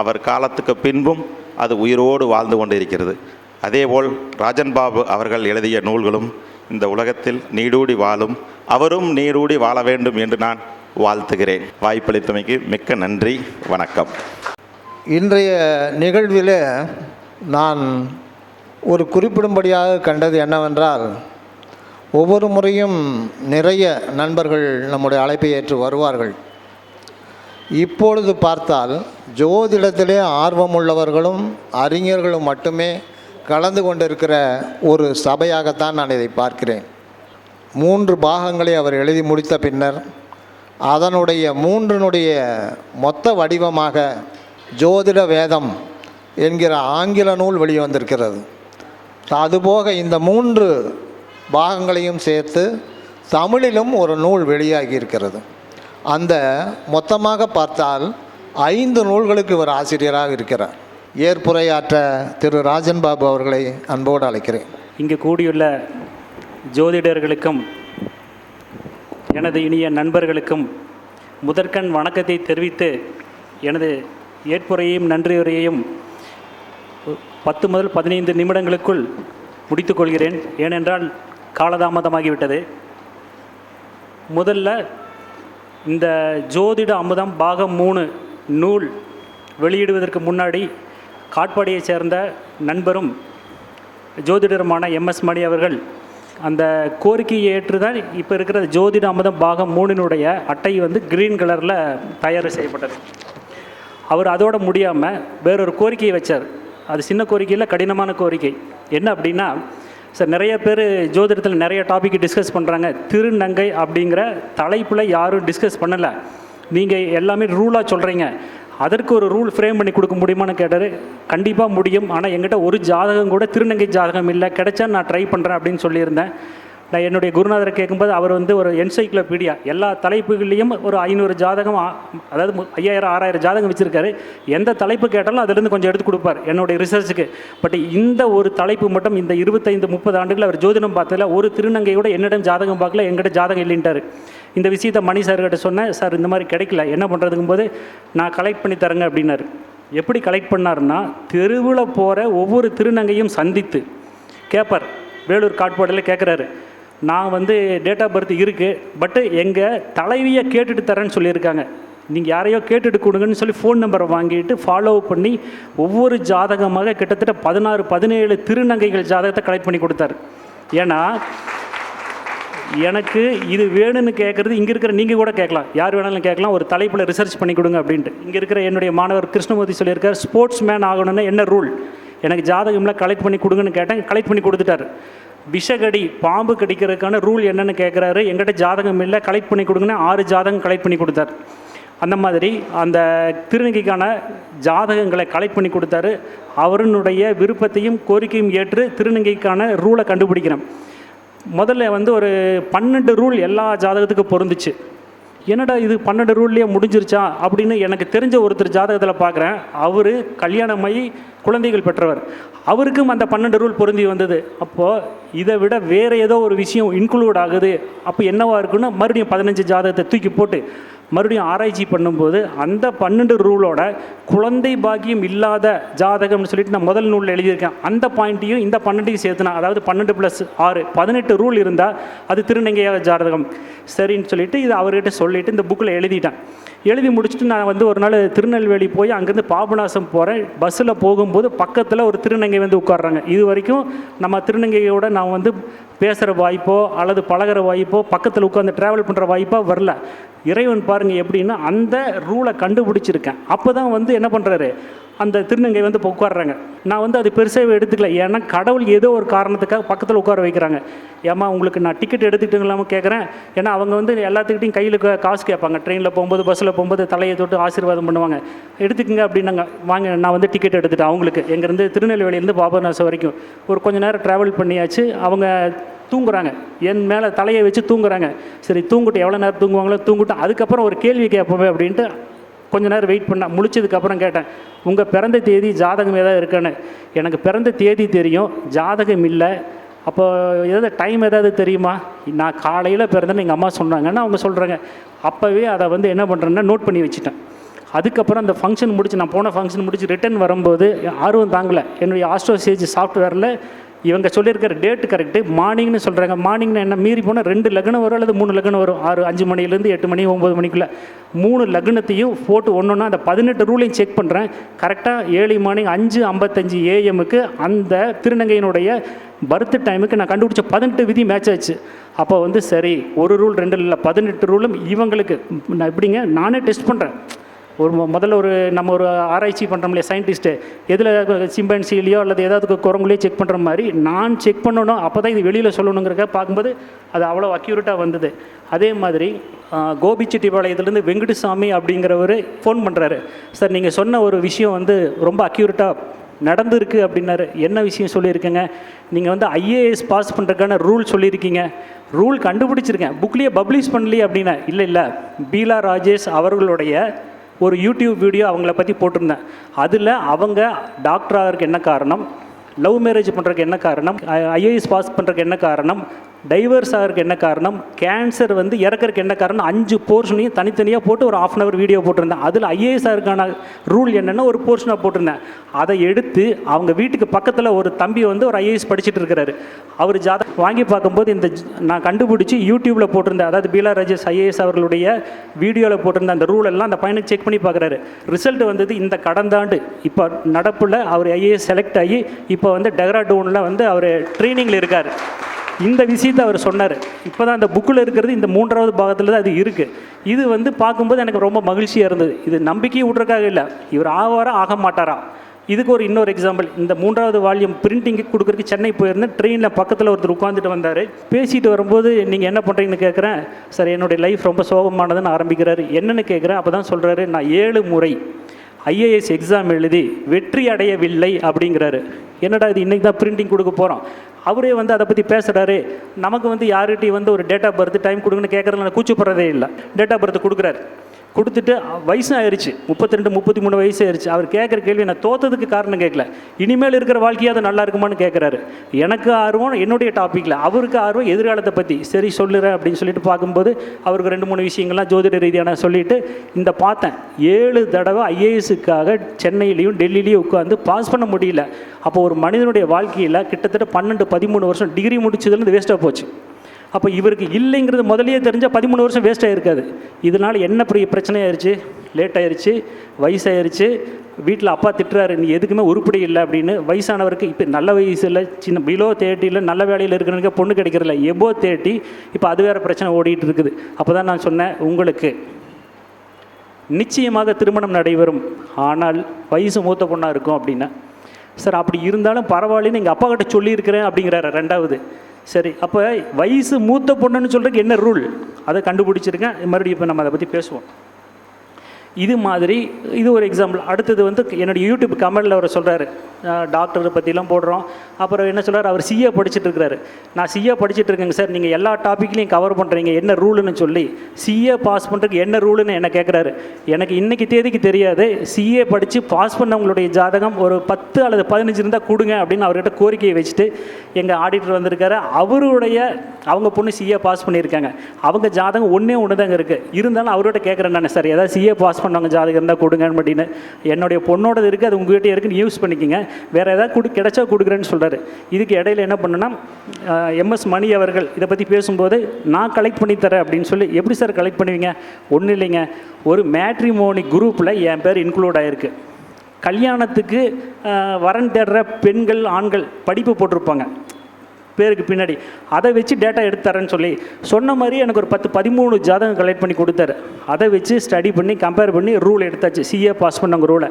அவர் காலத்துக்கு பின்பும் அது உயிரோடு வாழ்ந்து கொண்டிருக்கிறது. அதேபோல் ராஜன் பாபு அவர்கள் எழுதிய நூல்களும் இந்த உலகத்தில் நீடூடி வாழும், அவரும் நீடூடி வாழ வேண்டும் என்று நான் வாழ்த்துகிறேன். வாய்ப்பளித்தமைக்கு மிக்க நன்றி. வணக்கம். இன்றைய நிகழ்வில் நான் ஒரு குறிப்பிடும்படியாக கண்டது என்னவென்றால், ஒவ்வொரு முறையும் நிறைய நண்பர்கள் நம்முடைய அழைப்பை ஏற்று வருவார்கள். இப்பொழுது பார்த்தால் ஜோதிடத்திலே ஆர்வமுள்ளவர்களும் அறிஞர்களும் மட்டுமே கலந்து கொண்டிருக்கிற ஒரு சபையாகத்தான் நான் இதை பார்க்கிறேன். 3 பாகங்களை அவர் எழுதி முடித்த பின்னர் அதனுடைய 3னுடைய மொத்த வடிவமாக ஜோதிட வேதம் என்கிற ஆங்கில நூல் வெளிவந்திருக்கிறது. அதுபோக இந்த 3 பாகங்களையும் சேர்த்து தமிழிலும் ஒரு நூல் வெளியாகி இருக்கிறது. அந்த மொத்தமாக பார்த்தால் 5 நூல்களுக்கு இவர் ஆசிரியராக இருக்கிறார். ஏற்புரையாற்ற திரு ராஜன் பாபு அவர்களை அன்போடு அழைக்கிறேன். இங்கு கூடியுள்ள ஜோதிடர்களுக்கும் எனது இனிய நண்பர்களுக்கும் முதற்கண் வணக்கத்தை தெரிவித்து எனது ஏற்புரையையும் நன்றியுரையையும் 10 முதல் 15 நிமிடங்களுக்குள் முடித்துக்கொள்கிறேன். ஏனென்றால் காலதாமதமாகிவிட்டது. முதல்ல இந்த ஜோதிட அமுதம் பாகம் 3 நூல் வெளியிடுவதற்கு முன்னாடி காட்பாடியைச் சேர்ந்த நண்பரும் ஜோதிடருமான MS மணி அவர்கள் அந்த கோரிக்கையை ஏற்றுதான் இப்போ இருக்கிற ஜோதிட அமுதம் பாகம் 3னுடைய அட்டை வந்து க்ரீன் கலரில் தயார் செய்யப்பட்டது. அவர் அதோடு முடியாமல் வேறொரு கோரிக்கையை வச்சார். அது சின்ன கோரிக்கையில் கடினமான கோரிக்கை. என்ன அப்படின்னா, சார் நிறைய பேர் ஜோதிடத்தில் நிறைய டாபிக் டிஸ்கஸ் பண்ணுறாங்க. திருநங்கை அப்படிங்கிற தலைப்பில் யாரும் டிஸ்கஸ் பண்ணலை. நீங்கள் எல்லாமே ரூலாக சொல்கிறீங்க. அதற்கு ஒரு ரூல் ஃப்ரேம் பண்ணி கொடுக்க முடியுமான்னு கேட்டார். கண்டிப்பாக முடியும். ஆனால் என்கிட்ட ஒரு ஜாதகம் கூட திருநங்கை ஜாதகம் இல்லை, கிடைச்சா நான் ட்ரை பண்ணுறேன் அப்படின்னு சொல்லியிருந்தேன். நான் என்னுடைய குருநாதரை கேட்கும்போது அவர் வந்து ஒரு என்சைக்ளோபீடியா எல்லா தலைப்புகள்லேயும் ஒரு 500 ஜாதகம், அதாவது 5000 6000 ஜாதகம் வச்சுருக்காரு. எந்த தலைப்பு கேட்டாலும் அதிலிருந்து கொஞ்சம் எடுத்து கொடுப்பார் என்னுடைய ரிசர்ச்சுக்கு. பட் இந்த ஒரு தலைப்பு மட்டும் இந்த 25-30 ஆண்டுகள் அவர் ஜோதிடம் பார்த்ததில் ஒரு திருநங்கையோட என்னிடம் ஜாதகம் பார்க்கல, எங்கிட்ட ஜாதகம் இல்லைன்ட்டார். இந்த விஷயத்தை மணி சார்கிட்ட சொன்னேன். சார் இந்த மாதிரி கிடைக்கல, என்ன பண்ணுறதுக்கும் போது நான் கலெக்ட் பண்ணி தரேங்க அப்படின்னாரு. எப்படி கலெக்ட் பண்ணாருன்னா, தெருவில் போகிற ஒவ்வொரு திருநங்கையும் சந்தித்து கேட்பார். வேலூர் காட்பாடியில் கேட்குறாரு, நான் வந்து டேட் ஆஃப் பர்த் இருக்குது, பட்டு எங்கள் தலைவியை கேட்டுட்டு தரேன்னு சொல்லியிருக்காங்க, நீங்கள் யாரையோ கேட்டுட்டு கொடுங்கன்னு சொல்லி ஃபோன் நம்பரை வாங்கிட்டு ஃபாலோ பண்ணி ஒவ்வொரு ஜாதகமாக கிட்டத்தட்ட 16-17 திருநங்கைகள் ஜாதகத்தை கலெக்ட் பண்ணி கொடுத்தாரு. ஏன்னா எனக்கு இது வேணும்னு கேட்குறது இங்கே இருக்கிற நீங்கள் கூட கேட்கலாம், யார் வேணாலும் கேட்கலாம், ஒரு தலைப்பில் ரிசர்ச் பண்ணி கொடுங்க அப்படின்ட்டு. இங்கே இருக்கிற என்னுடைய மாணவர் கிருஷ்ணமூர்த்தி சொல்லியிருக்கார், ஸ்போர்ட்ஸ் மேன் ஆகணும்னா என்ன ரூல், எனக்கு ஜாதகம்லாம் கலெக்ட் பண்ணி கொடுங்கன்னு கேட்டேன், கலெக்ட் பண்ணி கொடுத்துட்டார். விஷகடி பாம்பு கடிக்கிறதுக்கான ரூல் என்னென்னு கேட்குறாரு, எங்கிட்ட ஜாதகம் இல்லை, கலெக்ட் பண்ணி கொடுங்கன்னா 6 ஜாதகம் கலெக்ட் பண்ணி கொடுத்தார். அந்த மாதிரி அந்த திருநங்கைக்கான ஜாதகங்களை கலெக்ட் பண்ணி கொடுத்தாரு. அவருடைய விருப்பத்தையும் கோரிக்கையும் ஏற்று திருநங்கைக்கான ரூலை கண்டுபிடிக்கிறேன். முதல்ல வந்து ஒரு 12 ரூல் எல்லா ஜாதகத்துக்கும் பொருந்துச்சு. என்னடா இது 12 ரூல்லையே முடிஞ்சிருச்சா அப்படின்னு எனக்கு தெரிஞ்ச ஒருத்தர் ஜாதகத்தில் பார்க்குறேன். அவர் கல்யாணமாகி குழந்தைகள் பெற்றவர், அவருக்கும் அந்த 12 ரூல் பொருந்தி வந்தது. அப்போது இதை விட வேறு ஏதோ ஒரு விஷயம் இன்க்ளூட் ஆகுது. அப்போ என்னவா இருக்குன்னு மறுபடியும் 15 ஜாதகத்தை தூக்கி போட்டு மறுபடியும் ஆராய்ச்சி பண்ணும்போது அந்த 12 ரூலோட குழந்தை பாக்கியம் இல்லாத ஜாதகம்னு சொல்லிட்டு நான் முதல் நூலில் எழுதியிருக்கேன். அந்த பாயிண்ட்டையும் இந்த 12ஐயும் சேர்த்துனா, அதாவது 12+6 18 ரூல் இருந்தால் அது திருநங்கையாக ஜாதகம் சரின்னு சொல்லிட்டு இது அவர்கிட்ட சொல்லிவிட்டு இந்த புக்கில் எழுதிட்டேன். எழுதி முடிச்சுட்டு நான் வந்து ஒரு நாள் திருநெல்வேலி போய் அங்கேருந்து பாபநாசம் போகிறேன். பஸ்ஸில் போகும்போது பக்கத்தில் ஒரு திருநங்கை வந்து உட்கார்றாங்க. இது வரைக்கும் நம்ம திருநங்கையோட நான் வந்து பேசுகிற வாய்ப்போ அல்லது பழகிற வாய்ப்போ பக்கத்தில் உட்காந்து ட்ராவல் பண்ணுற வாய்ப்போ வரல. இறைவன் பாருங்கள் எப்படின்னா அந்த ரூலை கண்டுபிடிச்சிருக்கேன். அப்போ தான் வந்து என்ன பண்ணுறாரு, அந்த திருநங்கை வந்து இப்போ உட்காடுறாங்க. நான் வந்து அது பெருசாக எடுத்துக்கல, ஏன்னா கடவுள் ஏதோ ஒரு காரணத்துக்காக பக்கத்தில் உட்கார வைக்கிறாங்க. ஏம்மா உங்களுக்கு நான் டிக்கெட் எடுத்துக்கிட்டுங்களாமல் கேட்குறேன். ஏன்னா அவங்க வந்து எல்லாத்துக்கிட்டையும் கையில் காசு கேட்பாங்க. ட்ரெயினில் போகும்போது பஸ்ஸில் போகும்போது தலையை தொட்டு ஆசீர்வாதம் பண்ணுவாங்க. எடுத்துக்கங்க அப்படின்னாங்க. வாங்க நான் வந்து டிக்கெட் எடுத்துட்டேன். அவங்களுக்கு எங்கேருந்து திருநெல்வேலியிலேருந்து பாபநாசம் வரைக்கும் ஒரு கொஞ்சம் நேரம் ட்ராவல் பண்ணியாச்சு. அவங்க தூங்குறாங்க, என் மேலே தலையை வச்சு தூங்குறாங்க. சரி தூங்கிட்டு எவ்வளோ நேரம் தூங்குவாங்களோ தூங்கிட்டு அதுக்கப்புறம் ஒரு கேள்வி கேட்போமே அப்படின்ட்டு கொஞ்ச நேரம் வெயிட் பண்ணேன். முழிச்சதுக்கப்புறம் கேட்டேன், உங்கள் பிறந்த தேதி ஜாதகம் ஏதாவது இருக்கான்னு. எனக்கு பிறந்த தேதி தெரியும், ஜாதகம் இல்லை. அப்போ ஏதாவது டைம் ஏதாவது தெரியுமா? நான் காலையில் பிறந்தேன்னு எங்கள் அம்மா சொன்னாங்கன்னா அவங்க சொல்கிறாங்க. அப்போவே அதை வந்து என்ன பண்ணுறேன்னா நோட் பண்ணி வச்சுட்டேன். அதுக்கப்புறம் அந்த ஃபங்க்ஷன் முடிச்சு, நான் போன ஃபங்க்ஷன் முடிச்சு ரிட்டர்ன் வரும்போது ஆர்வம் தாங்கலை. என்னுடைய ஆஸ்ட்ரோசேஜ் சாஃப்ட்வேரில் இவங்க சொல்லியிருக்கிற டேட்டு கரெக்டு, மார்னிங்னு சொல்கிறாங்க. மார்னிங்னு என்ன மீறி போனால் 2 லக்னம் வரும் அல்லது 3 லக்னம் வரும். 5 மணிலேருந்து 8 மணி 9 மணிக்குள்ளே 3 லக்னத்தையும் போட்டு ஒன்றுன்னா அந்த 18 ரூலையும் செக் பண்ணுறேன். கரெக்டாக ஏர்லி மார்னிங் 5:55 AM அந்த திருநங்கையினுடைய பர்த் டைமுக்கு நான் கண்டுபிடிச்ச 18 விதி மேட்ச் ஆச்சு. அப்போ வந்து சரி, ஒரு ரூல் 2 இல்லை 18 ரூலும் இவங்களுக்கு. நான் எப்படிங்க நானே டெஸ்ட் பண்ணுறேன். முதல்ல நம்ம ஒரு ஆராய்ச்சி பண்ணுறோம் இல்லையா, சயின்டிஸ்ட்டு எதில் சிம்பன்சிலையோ அல்லது ஏதாவது குரங்குலையோ செக் பண்ணுற மாதிரி நான் செக் பண்ணணும். அப்போ தான் இது வெளியில் சொல்லணுங்கிறக்க பார்க்கும்போது அது அவ்வளோ அக்யூரேட்டாக வந்தது. அதே மாதிரி கோபிச்செட்டிப்பாளையத்துலேருந்து வெங்கடசாமி அப்படிங்கிறவர் ஃபோன் பண்ணுறாரு. சார் நீங்கள் சொன்ன ஒரு விஷயம் வந்து ரொம்ப அக்யூரேட்டாக நடந்திருக்கு அப்படின்னாரு. என்ன விஷயம் சொல்லியிருக்கேங்க? நீங்கள் வந்து IAS பாஸ் பண்ணுறதுக்கான ரூல் சொல்லியிருக்கீங்க. ரூல் கண்டுபிடிச்சிருக்கேன், புக்லேயே பப்ளிஷ் பண்ணலையே அப்படின்னா. இல்லை பீலா ராஜேஷ் அவர்களுடைய ஒரு யூடியூப் வீடியோ அவங்கள பற்றி போட்டிருந்தேன். அதில் அவங்க டாக்டர் ஆகிறதுக்கு என்ன காரணம், லவ் மேரேஜ் பண்ணுறதுக்கு என்ன காரணம், IAS பாஸ் பண்ணுறதுக்கு என்ன காரணம், டைவர்ஸ் ஆகிறதுக்கு என்ன காரணம், கேன்சர் வந்து இறக்கிறதுக்கு என்ன காரணம், 5 போர்ஷனையும் தனித்தனியாக போட்டு ஒரு 1/2 hour வீடியோ போட்டிருந்தேன். அதில் IAS ஆகிறதுக்கான ரூல் என்னென்னா ஒரு போர்ஷனாக போட்டிருந்தேன். அதை எடுத்து அவங்க வீட்டுக்கு பக்கத்தில் ஒரு தம்பி வந்து ஒரு IAS படிச்சுட்டு இருக்கிறாரு. அவர் ஜாதகம் வாங்கி பார்க்கும்போது இந்த நான் கண்டுபிடிச்சி யூடியூப்பில் போட்டிருந்தேன். அதாவது பீலா ராஜேஷ் IAS அவர்களுடைய வீடியோவில் போட்டிருந்த அந்த ரூல் எல்லாம் அந்த பையனுக்கு செக் பண்ணி பார்க்குறாரு. ரிசல்ட் வந்தது இந்த கடந்தாண்டு. இப்போ நடப்பில் அவர் IAS செலக்ட் ஆகி இப்போ வந்து டெஹ்ராடூனில் வந்து அவர் ட்ரைனிங்கில் இருக்கார். இந்த விஷயத்தை அவர் சொன்னார். இப்போ தான் அந்த புக்கில் இருக்கிறது இந்த 3வது பாகத்தில் தான் அது இருக்குது. இது வந்து பார்க்கும்போது எனக்கு ரொம்ப மகிழ்ச்சியாக இருந்தது. இது நம்பிக்கையை விட்றக்காக இல்லை, இவர் ஆவாரா ஆக மாட்டாரா. இதுக்கு ஒரு இன்னொரு எக்ஸாம்பிள், இந்த 3வது வால்யூம் பிரிண்டிங்கு கொடுக்குறதுக்கு சென்னை போயிருந்தேன். ட்ரெயினில் பக்கத்தில் ஒருத்தர் உட்காந்துட்டு வந்தார். பேசிட்டு வரும்போது நீங்கள் என்ன பண்ணுறீங்கன்னு கேட்குறேன். சார் என்னுடைய லைஃப் ரொம்ப சோகமானதுன்னு ஆரம்பிக்கிறாரு. என்னென்னு கேட்குறேன். அப்போ தான் சொல்கிறாரு, நான் 7 முறை IAS எக்ஸாம் எழுதி வெற்றி அடையவில்லை அப்படிங்கிறாரு. என்னடா இது, இன்றைக்கி தான் பிரிண்டிங் கொடுக்க போகிறோம். அவரே வந்து அதை பற்றி பேசுகிறாரு. நமக்கு வந்து யார்கிட்டையும் வந்து ஒரு டேட் ஆஃப் பர்த் டைம் கொடுங்கன்னு கேட்குறதுல கூச்சப்படுறதே இல்லை. டேட் ஆஃப் பர்த் கொடுக்குறாரு. கொடுத்துட்டு வயசு ஆயிடுச்சு, 32 33 வயசு ஆயிடுச்சு. அவர் கேட்குற கேள்வி நான் தோற்றதுக்கு காரணம் கேட்கல, இனிமேல் இருக்கிற வாழ்க்கையாவது நல்லா இருக்குமான்னு கேட்குறாரு. எனக்கு ஆர்வம் என்னுடைய டாப்பிக்கில், அவருக்கு ஆர்வம் எதிர்காலத்தை பற்றி. சரி சொல்லுறேன் அப்படின்னு சொல்லிட்டு பார்க்கும்போது அவருக்கு 2-3 விஷயங்கள்லாம் ஜோதிட ரீதியான சொல்லிவிட்டு இந்த பார்த்தேன். 7 தடவை IASக்காக சென்னையிலையும் டெல்லியிலையும் உட்காந்து பாஸ் பண்ண முடியல. அப்போ ஒரு மனிதனுடைய வாழ்க்கையில் கிட்டத்தட்ட 12-13 வருஷம் டிகிரி முடிச்சதுலேருந்து வேஸ்ட்டாக போச்சு. அப்போ இவருக்கு இல்லைங்கிறது முதலையே தெரிஞ்சால் 13 வருஷம் வேஸ்ட் ஆகிருக்காது. இதனால் என்ன பெரிய பிரச்சனை ஆயிடுச்சு, லேட் ஆயிடுச்சு, வயசாயிருச்சு. வீட்டில் அப்பா திட்டுறாரு, நீ எதுக்குமே உருப்படி இல்லை அப்படின்னு. வயசானவருக்கு இப்போ நல்ல வயசில் சின்ன பிலோ 30 நல்ல வேலையில் இருக்கிறவங்க பொண்ணு கிடைக்கிறதில்ல, எபோ 30 இப்போ அது வேறு பிரச்சனை ஓடிட்டு இருக்குது. அப்போ தான் நான் சொன்னேன், உங்களுக்கு நிச்சயமாக திருமணம் நடைபெறும், ஆனால் வயசு மூத்த பொண்ணாக இருக்கும் அப்படின்னா. சார் அப்படி இருந்தாலும் பரவாயில்லன்னு எங்கள் அப்பா கிட்ட சொல்லியிருக்கிறேன் அப்படிங்கிறாரு. 2வது சரி, அப்போ வயசு மூத்த பொண்ணுன்னு சொல்கிறதுக்கு என்ன ரூல், அதை கண்டுபிடிச்சிருக்கேன். மறுபடியும் இப்போ நம்ம அதை பற்றி பேசுவோம். இது மாதிரி இது ஒரு எக்ஸாம்பிள். அடுத்தது வந்து என்னுடைய யூடியூப் கமெண்டில் அவர் சொல்கிறாரு, டாக்டரை பற்றிலாம் போடுறோம். அப்புறம் என்ன சொல்கிறார், அவர் CA படிச்சுட்டு இருக்கிறாரு. நான் CA படிச்சுட்டு இருக்கேங்க சார், நீங்கள் எல்லா டாப்பிக்லையும் கவர் பண்ணுறீங்க, என்ன ரூலுன்னு சொல்லி. CA பாஸ் பண்ணுறதுக்கு என்ன ரூலுன்னு என்ன கேட்குறாரு. எனக்கு இன்றைக்கி தேதிக்கு தெரியாது. CA படித்து பாஸ் பண்ணவங்களுடைய ஜாதகம் ஒரு 10 அல்லது 15 இருந்தால் கொடுங்க அப்படின்னு அவர்கிட்ட கோரிக்கையை வச்சுட்டு எங்கள் ஆடிட்டர் வந்திருக்காரு. அவங்க பொண்ணு CA பாஸ் பண்ணியிருக்காங்க. அவங்க ஜாதகம் ஒன்று தாங்க இருக்குது. இருந்தாலும் அவர்கிட்ட கேட்குறேன் நான், சார் ஏதாவது CA பாஸ் பண்ணவங்க ஜாதகம் இருந்தால் கொடுங்க அப்படின்னு. என்னுடைய பொண்ணோடது இருக்குது, அது உங்கள்கிட்ட இருக்குன்னு யூஸ் பண்ணிக்கோங்க, வேறு ஏதாவது கிடைச்சா கொடுக்குறேன்னு சொல்கிறாரு. இதுக்கு இடையில என்ன பண்ணுன்னா, MS மணி அவர்கள் இதை பற்றி பேசும்போது நான் கலெக்ட் பண்ணி தரேன் அப்படின்னு சொல்லி. எப்படி சார் கலெக்ட் பண்ணுவீங்க? ஒன்றும் இல்லைங்க, ஒரு மேட்ரிமோனி குரூப்பில் என் பேர் இன்க்ளூட் ஆகிருக்கு. கல்யாணத்துக்கு வரன் தேடுற பெண்கள் ஆண்கள் படிப்பு போட்டிருப்பாங்க பேருக்கு பின்னாடி, அதை வச்சு டேட்டா எடுத்து தரேன்னு சொல்லி சொன்ன மாதிரி எனக்கு ஒரு 10-13 ஜாதகம் கலெக்ட் பண்ணி கொடுத்தாரு. அதை வச்சு ஸ்டடி பண்ணி கம்பேர் பண்ணி ரூல் எடுத்தாச்சு, CA பாஸ் பண்ணவங்க ரூலை.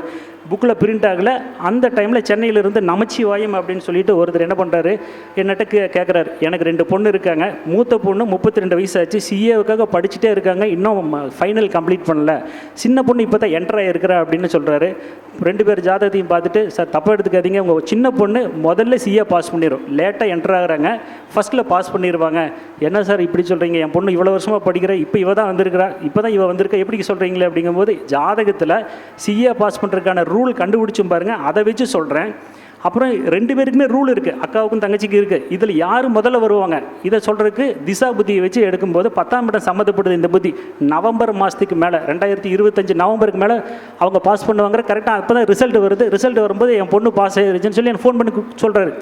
புக்கில் பிரிண்ட் ஆகலை. அந்த டைமில் சென்னையிலேருந்து நமச்சிவாயம் அப்படின்னு சொல்லிட்டு ஒருத்தர் என்ன பண்ணுறாரு, என்னட்ட கேட்குறாரு, எனக்கு 2 பொண்ணு இருக்காங்க, மூத்த பொண்ணு 32 வயசு ஆச்சு, சிஏவுக்காக படிச்சுட்டே இருக்காங்க, இன்னும் ஃபைனல் கம்ப்ளீட் பண்ணல, சின்ன பொண்ணு இப்போ தான் என்ட்ரு ஆகிருக்கிறா அப்படின்னு சொல்கிறாரு. 2 பேர் ஜாதகத்தையும் பார்த்துட்டு, சார் தப்பாக எடுத்துக்காதீங்க, உங்கள் சின்ன பொண்ணு முதல்ல சிஏ பாஸ் பண்ணிடும், லேட்டாக என்ட்ரு ஆகுறாங்க, ஃபஸ்ட்டில் பாஸ் பண்ணிடுவாங்க. என்ன சார் இப்படி சொல்கிறீங்க, என் பொண்ணு இவ்வளோ வருஷமாக படிக்கிற, இப்போ இவ தான் வந்திருக்கிறா, இப்போ தான் இவ வந்திருக்கா, எப்படி சொல்கிறீங்களே அப்படிங்கும்போது ஜாதகத்தில் சிஏ பாஸ் பண்ணுறதுக்கான ரூல் கண்டுபிடிச்சும் பாருங்கள், அதை வச்சு சொல்கிறேன். அப்புறம் 2 பேருக்குமே ரூல் இருக்குது, அக்காவுக்கும் தங்கச்சிக்கு இருக்குது. இதில் யார் முதல்ல வருவாங்க இதை சொல்கிறதுக்கு திசா புத்தியை வச்சு எடுக்கும்போது 10ஆம் இடம் சம்மந்தப்படுது. இந்த புத்தி நவம்பர் மாதத்துக்கு மேலே 2025 நவம்பருக்கு மேலே அவங்க பாஸ் பண்ணுவாங்க. கரெக்டாக அப்போ தான் ரிசல்ட் வருது. ரிசல்ட் வரும்போது என் பொண்ணு பாஸ் ஆகிருச்சுன்னு சொல்லி எனக்கு ஃபோன் பண்ணி சொல்கிறாரு.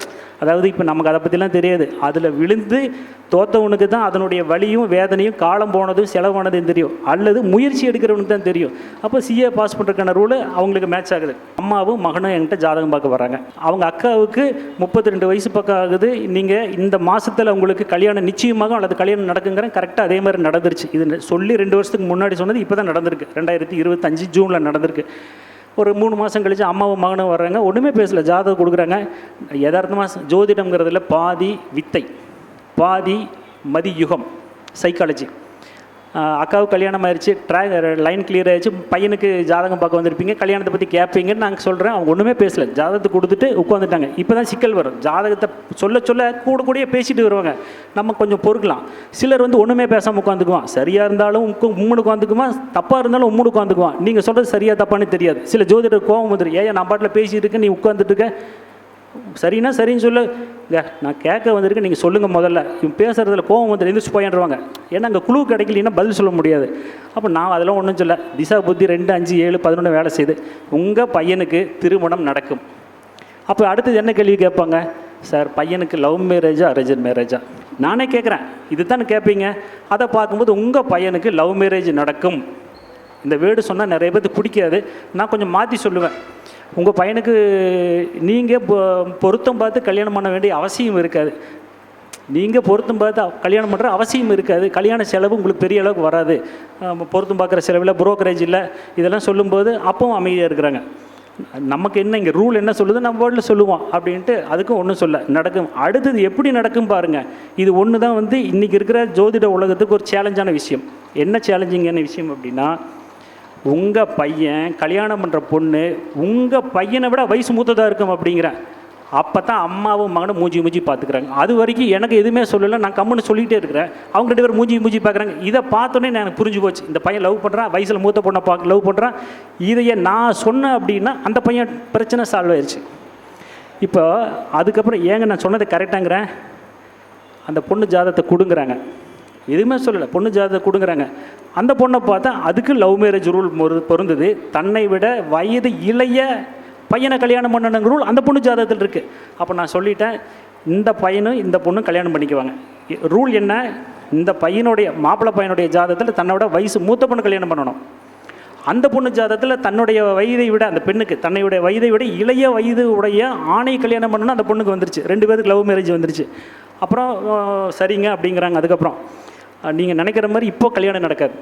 அதாவது இப்போ நமக்கு அதை பற்றிலாம் தெரியாது, அதில் விழுந்து தோத்தவனுக்கு தான் அதனுடைய வலியும் வேதனையும் காலம் போனதும் செலவானதும் தெரியும், அல்லது முயற்சி எடுக்கிறவனுக்கு தான் தெரியும். அப்போ சிஏ பாஸ் பண்ணுறதுக்கான ரூலு அவங்களுக்கு மேட்ச் ஆகுது. அம்மாவும் மகனும் என்கிட்ட ஜாதகம் பார்க்க வராங்க. அவங்க அக்காவுக்கு 32 வயசு பக்கம் ஆகுது. நீங்கள் இந்த மாதத்தில் உங்களுக்கு கல்யாணம் நிச்சயமாக அல்லது கல்யாணம் நடக்குங்கிறேன். கரெக்டாக அதே மாதிரி நடந்துருச்சு. இது சொல்லி 2 வருஷத்துக்கு முன்னாடி சொன்னது இப்போ தான் நடந்திருக்கு. 2025 ஜூனில் நடந்திருக்கு. ஒரு 3 மாதம் கழிச்சு அம்மாவும் மகனும் வர்றாங்க. ஒன்றுமே பேசலை, ஜாதகம் கொடுக்குறாங்க. யதார்த்தமாக ஜோதிடம்ங்கிறதுல பாதி வித்தை, பாதி மதியுகம், சைக்காலஜி. அக்காவுக்கு கல்யாணம் ஆயிடுச்சு, லைன் கிளியர் ஆயிடுச்சு, பையனுக்கு ஜாதகம் பார்க்க வந்திருப்பீங்க, கல்யாணத்தை பற்றி கேட்பீங்கன்னு நாங்கள் சொல்கிறேன். அவங்க ஒன்றுமே பேசலை, ஜாதகத்தை கொடுத்துட்டு உட்காந்துட்டாங்க. இப்போ தான் சிக்கல் வரும். ஜாதகத்தை சொல்ல சொல்ல கூடயே பேசிட்டு வருவாங்க, நம்ம கொஞ்சம் பொறுக்கலாம். சிலர் வந்து ஒன்றுமே பேசாமல் உட்காந்துக்குவான், சரியாக இருந்தாலும் உம்முன்னு உட்காந்துக்குவான், தப்பாக இருந்தாலும் உம்முன்னு உட்காந்துக்குவான். நீங்கள் சொல்கிறது சரியாக தப்பான்னு தெரியாது. சில ஜோதிடர் கோவம் வந்துடும், ஏன் நான் பாட்டில் பேசிகிட்டு இருக்கேன், நீ உட்காந்துட்டு இருக்க, சரின்னா சரின்னு சொல்லு, நான் கேட்க வந்திருக்கேன், நீங்கள் சொல்லுங்கள் முதல்ல. இவன் பேசுகிறதுல கோவம் வந்து எழுந்திரிச்சு போயிடுவாங்க. ஏன்னா அங்கே குழு கிடைக்கலன்னா பதில் சொல்ல முடியாது. அப்போ நான் அதெல்லாம் ஒன்றும் சொல்ல, திசா புத்தி 2, 5, 7, 11 வேலை செய்து உங்கள் பையனுக்கு திருமணம் நடக்கும். அப்போ அடுத்தது என்ன கேள்வி கேட்பாங்க, சார் பையனுக்கு லவ் மேரேஜா அரேஞ்ச் மேரேஜா? நானே கேட்குறேன், இது தானே கேட்பீங்க. அதை பார்க்கும்போது உங்கள் பையனுக்கு லவ் மேரேஜ் நடக்கும். இந்த வேர்டு சொன்னால் நிறைய பேருக்கு பிடிக்காது, நான் கொஞ்சம் மாற்றி சொல்லுவேன். உங்கள் பையனுக்கு நீங்கள் பொருத்தம் பார்த்து கல்யாணம் பண்ண வேண்டிய அவசியம் இருக்காது. நீங்கள் பொருத்தம் பார்த்து கல்யாணம் பண்ணுற அவசியம் இருக்காது. கல்யாண செலவு உங்களுக்கு பெரிய அளவுக்கு வராது. பொருத்தம் பார்க்குற செலவில் புரோக்கரேஜ் இல்லை, இதெல்லாம் சொல்லும்போது அப்பவும் அமைதியாக இருக்கிறாங்க. நமக்கு என்ன இங்கே ரூல் என்ன சொல்லுது, நம்ம வேர்டில் சொல்லுவோம் அப்படின்ட்டு அதுக்கும் ஒன்றும் சொல்ல நடக்கும். அடுத்தது எப்படி நடக்கும் பாருங்கள். இது ஒன்று தான் வந்து இன்றைக்கி இருக்கிற ஜோதிட உலகத்துக்கு ஒரு சேலஞ்சான விஷயம். என்ன சேலஞ்சிங்கான விஷயம் அப்படின்னா, உங்கள் பையன் கல்யாணம் பண்ணுற பொண்ணு உங்கள் பையனை விட வயசு மூத்ததாக இருக்கும் அப்படிங்கிறேன். அப்போ தான் அம்மாவும் மகனும் மூஞ்சி பார்த்துக்கிறாங்க. அது வரைக்கும் எனக்கு எதுவுமே சொல்லலை, நான் கம்முன்னு சொல்லிகிட்டே இருக்கிறேன். அவங்க 2 பேர் மூஞ்சி பார்க்குறாங்க. இதை பார்த்தோன்னே எனக்கு புரிஞ்சு போச்சு, இந்த பையன் லவ் பண்ணுறான், வயசில் மூத்த பொண்ணை பார்க்க லவ் பண்ணுறான். இதையே நான் சொன்னேன் அப்படின்னா அந்த பையன் பிரச்சனை சால்வ் ஆயிடுச்சு. இப்போ அதுக்கப்புறம் ஏங்க நான் சொன்னதை கரெக்டாங்கிறேன், அந்த பொண்ணு ஜாதகத்தை கொடுங்குறாங்க, எதுவுமே சொல்லலை, பொண்ணு ஜாதகத்தை கொடுங்குறாங்க. அந்த பொண்ணை பார்த்தா அதுக்கு லவ் மேரேஜ் ரூல் பொருந்தது. தன்னை விட வயது இளைய பையனை கல்யாணம் பண்ணணுங்கிற ரூல் அந்த பொண்ணு ஜாதகத்தில் இருக்குது. அப்போ நான் சொல்லிட்டேன், இந்த பையனும் இந்த பொண்ணும் கல்யாணம் பண்ணிக்குவாங்க. ரூல் என்ன, இந்த பையனுடைய மாப்பிள்ளை பையனுடைய ஜாதகத்தில் தன்னோட வயசு மூத்த பொண்ணு கல்யாணம் பண்ணணும். அந்த பொண்ணு ஜாதகத்தில் தன்னுடைய வயதை விட, அந்த பெண்ணுக்கு தன்னுடைய வயதை விட இளைய வயது உடைய ஆணை கல்யாணம் பண்ணணும். அந்த பொண்ணுக்கு வந்துருச்சு. 2 பேருக்கு லவ் மேரேஜ் வந்துருச்சு. அப்புறம் சரிங்க அப்படிங்கிறாங்க. அதுக்கப்புறம் நீங்கள் நினைக்கிற மாதிரி இப்போ கல்யாணம் நடக்காது,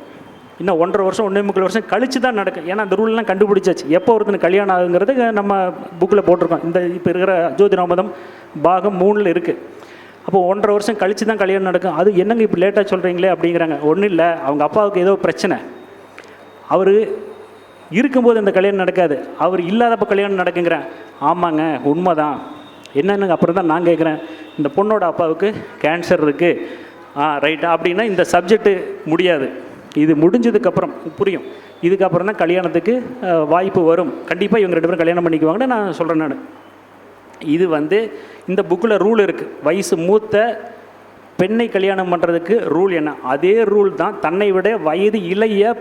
இன்னும் 1.5 வருஷம் 1.25 வருஷம் கழித்து தான் நடக்கும். ஏன்னா அந்த ரூல்லாம் கண்டுபிடிச்சாச்சு, எப்போ ஒருத்தனுக்கு கல்யாணம் ஆகுங்கிறது நம்ம புக்கில் போட்டிருக்கோம். இந்த இப்போ இருக்கிற ஜோதிடாமதம் பாகம் 3 இருக்குது. அப்போ 1.5 வருஷம் கழித்து தான் கல்யாணம் நடக்கும். அது என்னங்க இப்போ லேட்டாக சொல்கிறீங்களே அப்படிங்கிறாங்க. ஒன்றும் இல்லை, அவங்க அப்பாவுக்கு ஏதோ பிரச்சனை, அவர் இருக்கும்போது அந்த கல்யாணம் நடக்காது, அவர் இல்லாதப்போ கல்யாணம் நடக்குங்கிறேன். ஆமாங்க உண்மைதான். என்னென்னு அப்புறம் தான் நான் கேட்குறேன், இந்த பொண்ணோட அப்பாவுக்கு கேன்சர் இருக்குது, ரைட்டா அப்படின்னா இந்த சப்ஜெக்டு முடியாது. இது முடிஞ்சதுக்கப்புறம் புரியும். இதுக்கப்புறம் தான் கல்யாணத்துக்கு வாய்ப்பு வரும். கண்டிப்பாக இவங்க 2 பேரும் கல்யாணம் பண்ணிக்குவாங்கன்னு நான் சொல்கிறேன். நான் இது வந்து இந்த புக்கில் ரூல் இருக்குது. வயசு மூத்த பெண்ணை கல்யாணம் பண்ணுறதுக்கு ரூல் என்ன, அதே ரூல் தான் தன்னை விட வயது இளைய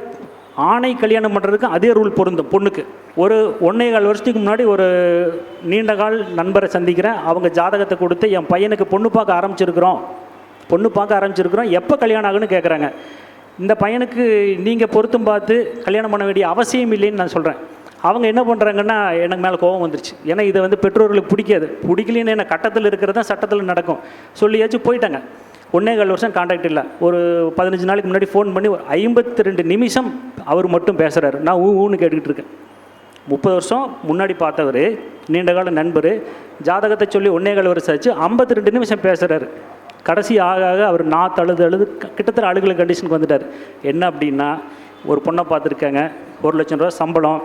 ஆணை கல்யாணம் பண்ணுறதுக்கு அதே ரூல் பொருந்தும் பொண்ணுக்கு. ஒரு 1.25 வருஷத்துக்கு முன்னாடி ஒரு நீண்ட கால் நண்பரை சந்திக்கிறேன். அவங்க ஜாதகத்தை கொடுத்து என் பையனுக்கு பொண்ணு பார்க்க ஆரம்பிச்சிருக்கிறோம், எப்போ கல்யாணம் ஆகுன்னு கேட்குறாங்க. இந்த பையனுக்கு நீங்கள் பொருத்தம் பார்த்து கல்யாணம் பண்ண வேண்டிய அவசியம் இல்லைன்னு நான் சொல்கிறேன். அவங்க என்ன பண்ணுறாங்கன்னா, எனக்கு மேலே கோபம் வந்துருச்சு. ஏன்னா இதை வந்து பெற்றோர்களுக்கு பிடிக்கலன்னு என்ன கட்டத்தில் இருக்கிறது தான் சட்டத்தில் நடக்கும் சொல்லியாச்சும் போயிட்டாங்க. 1.25 வருஷம் கான்டாக்ட் இல்லை. ஒரு 15 நாளைக்கு முன்னாடி ஃபோன் பண்ணி ஒரு 52 நிமிஷம் அவர் மட்டும் பேசுகிறாரு. நான் ஊன்னு கேட்டுக்கிட்டு இருக்கேன். 30 வருஷம் முன்னாடி பார்த்தவர், நீண்ட கால நண்பர், ஜாதகத்தை சொல்லி 1.25 வருஷம் ஆச்சு, 52 நிமிஷம் பேசுகிறாரு. கடைசி ஆக ஆக அவர் அழுது கிட்டத்தட்ட அழுகலை கண்டிஷனுக்கு வந்துட்டார். என்ன அப்படின்னா, ஒரு பொண்ணை பார்த்துருக்காங்க, 1 லட்சம் ரூபா சம்பளம்,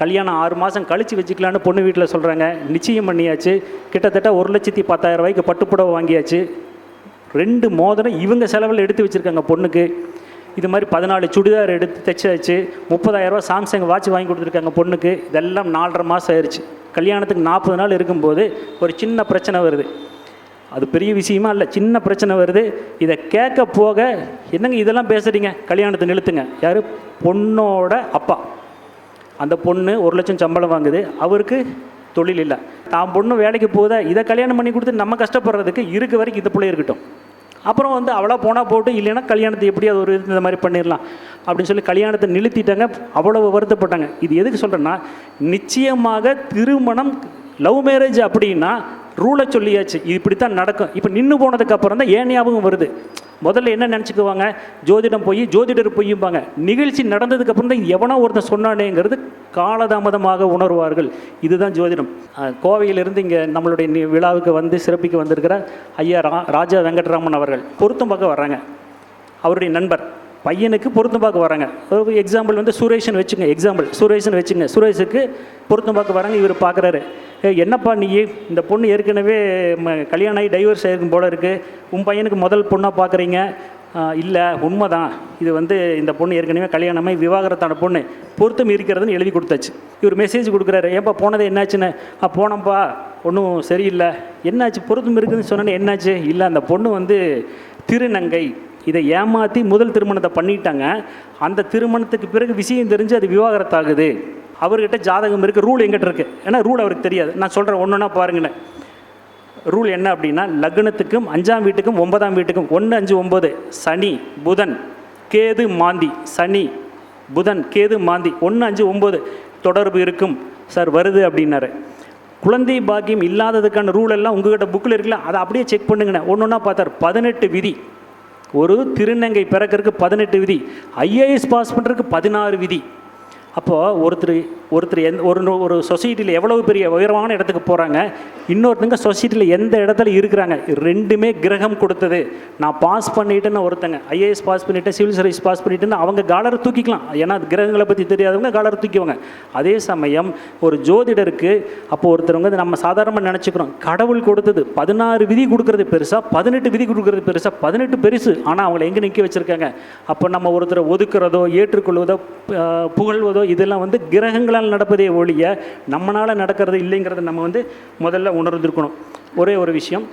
கல்யாணம் 6 மாதம் கழித்து வச்சுக்கலான்னு பொண்ணு வீட்டில் சொல்கிறாங்க, நிச்சயம் பண்ணியாச்சு, கிட்டத்தட்ட 1,10,000 ரூபாய்க்கு பட்டுப்புடவை வாங்கியாச்சு, 2 மோதிரம் இவங்க செலவில் எடுத்து வச்சுருக்காங்க பொண்ணுக்கு, இது மாதிரி 14 சுடிதார் எடுத்து தைச்சாச்சு, 30,000 ரூபா சாம்சங் வாட்ச் வாங்கி கொடுத்துருக்காங்க பொண்ணுக்கு. இதெல்லாம் 4.5 மாதம் ஆயிடுச்சு. கல்யாணத்துக்கு 40 நாள் இருக்கும்போது ஒரு சின்ன பிரச்சனை வருது. அது பெரிய விஷயமா இல்லை, சின்ன பிரச்சனை வருது. இதை கேட்க போக, என்னங்க இதெல்லாம் பேசுகிறீங்க, கல்யாணத்தை நிறுத்துங்க. யார்? பொண்ணோட அப்பா. அந்த பொண்ணு 1 லட்சம் சம்பளம் வாங்குது, அவருக்கு தொழில் இல்லை, தான் பொண்ணு வேலைக்கு போகுதா, இதை கல்யாணம் பண்ணி கொடுத்து நம்ம கஷ்டப்படுறதுக்கு இருக்க வரைக்கும் இந்த பிள்ளை இருக்கட்டும், அப்புறம் வந்து அவளா போனால் போட்டு, இல்லைன்னா கல்யாணத்தை எப்படி அது ஒரு இந்த மாதிரி பண்ணிடலாம் அப்படின்னு சொல்லி கல்யாணத்தை நிறுத்திட்டாங்க. அவ்வளவு வருத்தப்பட்டாங்க. இது எதுக்கு சொல்கிறேன்னா, நிச்சயமாக திருமணம் லவ் மேரேஜ் அப்படின்னா ரூலை சொல்லியாச்சு, இது இப்படித்தான் நடக்கும். இப்போ நின்று போனதுக்கு அப்புறம் தான் ஏன் ஞாபகம் வருது. முதல்ல என்ன நினச்சிக்குவாங்க, ஜோதிடம் போய் ஜோதிடர் பொய்யும்பாங்க. நிகழ்ச்சி நடந்ததுக்கப்புறம் தான் எவனோ ஒருத்தன் சொன்னானேங்கிறது காலதாமதமாக உணர்வார்கள். இதுதான் ஜோதிடம். கோவையிலிருந்து இங்கே நம்மளுடைய விழாவுக்கு வந்து சிறப்பிக்க வந்திருக்கிற ஐயா ராஜா வெங்கட்ராமன் அவர்கள் பொருத்தம் பார்க்க வர்றாங்க. அவருடைய நண்பர் பையனுக்கு பொருத்தம் பார்க்க வராங்க. ஒரு எக்ஸாம்பிள் வந்து சுரேஷன் வச்சுங்க, சுரேஷன் வச்சுங்க. சுரேஷுக்கு பொருத்தம் பார்க்க வராங்க. இவர் பார்க்குறாரு, என்னப்பா நீ, இந்த பொண்ணு ஏற்கனவே கல்யாணம் ஆகி டைவர்ஸ் ஆகிருக்கும் போல இருக்குது, உன் பையனுக்கு முதல் பொண்ணாக பார்க்குறீங்க. இல்லை, உண்மைதான், இது வந்து இந்த பொண்ணு ஏற்கனவே கல்யாணமாகி விவாகரத்தான பொண்ணு, பொருத்தம் இருக்கிறதுன்னு எழுதி கொடுத்தாச்சு. இவர் மெசேஜ் கொடுக்குறாரு, ஏப்பா போனது என்னாச்சுன்னு. போனப்பா ஒன்றும் சரியில்லை. என்னாச்சு, பொருத்தம் இருக்குதுன்னு சொன்னேன்னு என்னாச்சு? இல்லை, அந்த பொண்ணு வந்து திருநங்கை, இதை ஏமாற்றி முதல் திருமணத்தை பண்ணிட்டாங்க. அந்த திருமணத்துக்கு பிறகு விஷயம் தெரிஞ்சு அது விவாகரத்தாகுது. அவர்கிட்ட ஜாதகம் இருக்குது, ரூல் எங்கிட்ட இருக்குது. ஏன்னா ரூல் அவருக்கு தெரியாது. நான் சொல்கிறேன் ஒன்றுன்னா பாருங்களேன். ரூல் என்ன அப்படின்னா, லக்னத்துக்கும் 5ஆம் வீட்டுக்கும் 9ஆம் வீட்டுக்கும் 1, 5, 9 சனி புதன் கேது மாந்தி, சனி புதன் கேது மாந்தி 1, 5, 9 தொடர்பு இருக்கும் சார், வருது அப்படின்னாரு. குழந்தை பாக்கியம் இல்லாததுக்கான ரூல் எல்லாம் உங்ககிட்ட புக்கில் இருக்குல்ல, அதை அப்படியே செக் பண்ணுங்கண்ணே. ஒன்றா பார்த்தார், 18 விதி. ஒரு திருநங்கை பிறக்கிறதுக்கு 18 விதி, ஐஏஎஸ் பாஸ் பண்ணுறதுக்கு 16 விதி. அப்போது ஒருத்தர் ஒரு சொசைட்டியில் எவ்வளவு பெரிய உயர்வான இடத்துக்கு போகிறாங்க, இன்னொருத்தங்க சொசைட்டியில் எந்த இடத்துல இருக்கிறாங்க, ரெண்டுமே கிரகம் கொடுத்தது. நான் பாஸ் பண்ணிட்டேன்னு ஒருத்தங்க ஐஏஎஸ் பாஸ் பண்ணிவிட்டேன், சிவில் சர்வீஸ் பாஸ் பண்ணிட்டேன்னு அவங்க காலரை தூக்கிக்கலாம். ஏன்னா கிரகங்களை பற்றி தெரியாதவங்க காலரை தூக்கிவாங்க. அதே சமயம் ஒரு ஜோதிடருக்கு அப்போது ஒருத்தர் வந்து நம்ம சாதாரணமாக நினச்சிக்கிறோம், கடவுள் கொடுத்தது 16 விதி கொடுக்கறது பெருசா, 18 விதி கொடுக்கறது பெருசா? 18 பெருசு. ஆனால் அவங்கள எங்கே நிற்க வச்சுருக்காங்க? அப்போ நம்ம ஒருத்தரை ஒதுக்குறதோ ஏற்றுக்கொள்வதோ புகழ்வதோ இதெல்லாம் வந்து கிரகங்களால் நடப்பதே ஒழிய நம்மளால் நடக்கிறது இல்லைங்கிறத நம்ம வந்து முதல்ல உணர்ந்திருக்கணும். ஒரே ஒரு விஷயம்,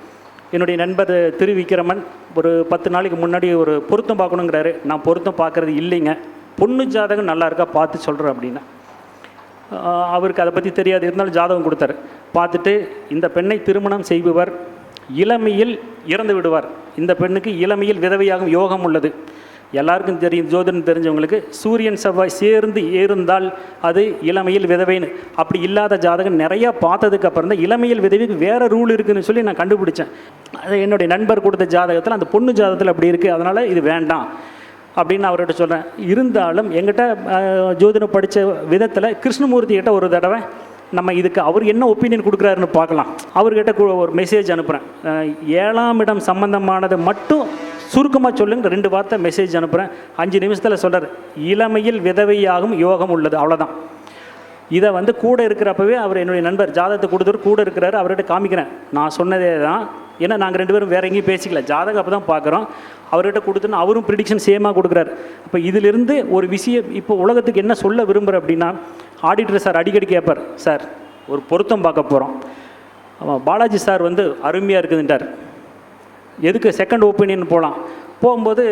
என்னுடைய நண்பர் திரு விக்ரமன் ஒரு 10 நாளைக்கு முன்னாடி ஒரு பொருத்தம் பார்க்கணுங்கிறாரு. நான் பொருத்தம் பார்க்குறது இல்லைங்க, பொண்ணு ஜாதகம் நல்லா இருக்கா பார்த்து சொல்கிறேன் அப்படின்னா. அவருக்கு அதை பற்றி தெரியாது, இருந்தாலும் ஜாதகம் கொடுத்தாரு. பார்த்துட்டு, இந்த பெண்ணை திருமணம் செய்பவர் இளமையில் இறந்து விடுவார், இந்த பெண்ணுக்கு இளமையில் விதவையாகும் யோகம் உள்ளது. எல்லாருக்கும் தெரியும், ஜோதிடம் தெரிஞ்சவங்களுக்கு, சூரியன் செவ்வாய் சேர்ந்து இருந்தால் அது இளமையில் விதவைன்னு. அப்படி இல்லாத ஜாதகம் நிறையா பார்த்ததுக்கு அப்புறம் தான் இளமையில் விதவைக்கு வேறு ரூல் இருக்குதுன்னு சொல்லி நான் கண்டுபிடிச்சேன். அது என்னுடைய நண்பர் கொடுத்த ஜாதகத்தில், அந்த பொண்ணு ஜாதகத்தில் அப்படி இருக்குது, அதனால் இது வேண்டாம் அப்படின்னு அவர்கிட்ட சொல்கிறேன். இருந்தாலும் எங்கிட்ட ஜோதிடம் படித்த விதத்தில் கிருஷ்ணமூர்த்தி கிட்ட ஒரு தடவை நம்ம இதுக்கு அவர் என்ன ஒப்பீனியன் கொடுக்குறாருன்னு பார்க்கலாம். அவர்கிட்ட ஒரு மெசேஜ் அனுப்புகிறேன், 7ஆம் இடம் சம்பந்தமானது மட்டும் சுருக்கமாக சொல்லுங்க, 2 வார்த்தை மெசேஜ் அனுப்புகிறேன். 5 நிமிஷத்தில் சொல்கிறார், இளமையில் விதவையாகும் யோகம் உள்ளது, அவ்வளோதான். இதை வந்து கூட இருக்கிறப்பவே அவர் என்னுடைய நண்பர் ஜாதகத்தை கொடுத்துட்டு கூட இருக்கிறாரு, அவர்கிட்ட காமிக்கிறேன், நான் சொன்னதே தான். ஏன்னா நாங்கள் 2 பேரும் வேறு எங்கேயும் பேசிக்கல, ஜாதகம் அப்போ தான் பார்க்குறோம். அவர்கிட்ட கொடுத்துன்னு அவரும் ப்ரிடிக்ஷன் சேமாக கொடுக்குறாரு. அப்போ இதிலிருந்து ஒரு விஷயம் இப்போ உலகத்துக்கு என்ன சொல்ல விரும்புகிறேன் அப்படின்னா, ஆடிட்டர் சார் அடிக்கடி கேட்பார், சார் ஒரு பொருத்தம் பார்க்க போகிறோம், பாலாஜி சார் வந்து அருமையாக இருக்குதுன்ட்டார், எதுக்கு செகண்ட் ஒப்பீனியன் போகலாம். போகும்போது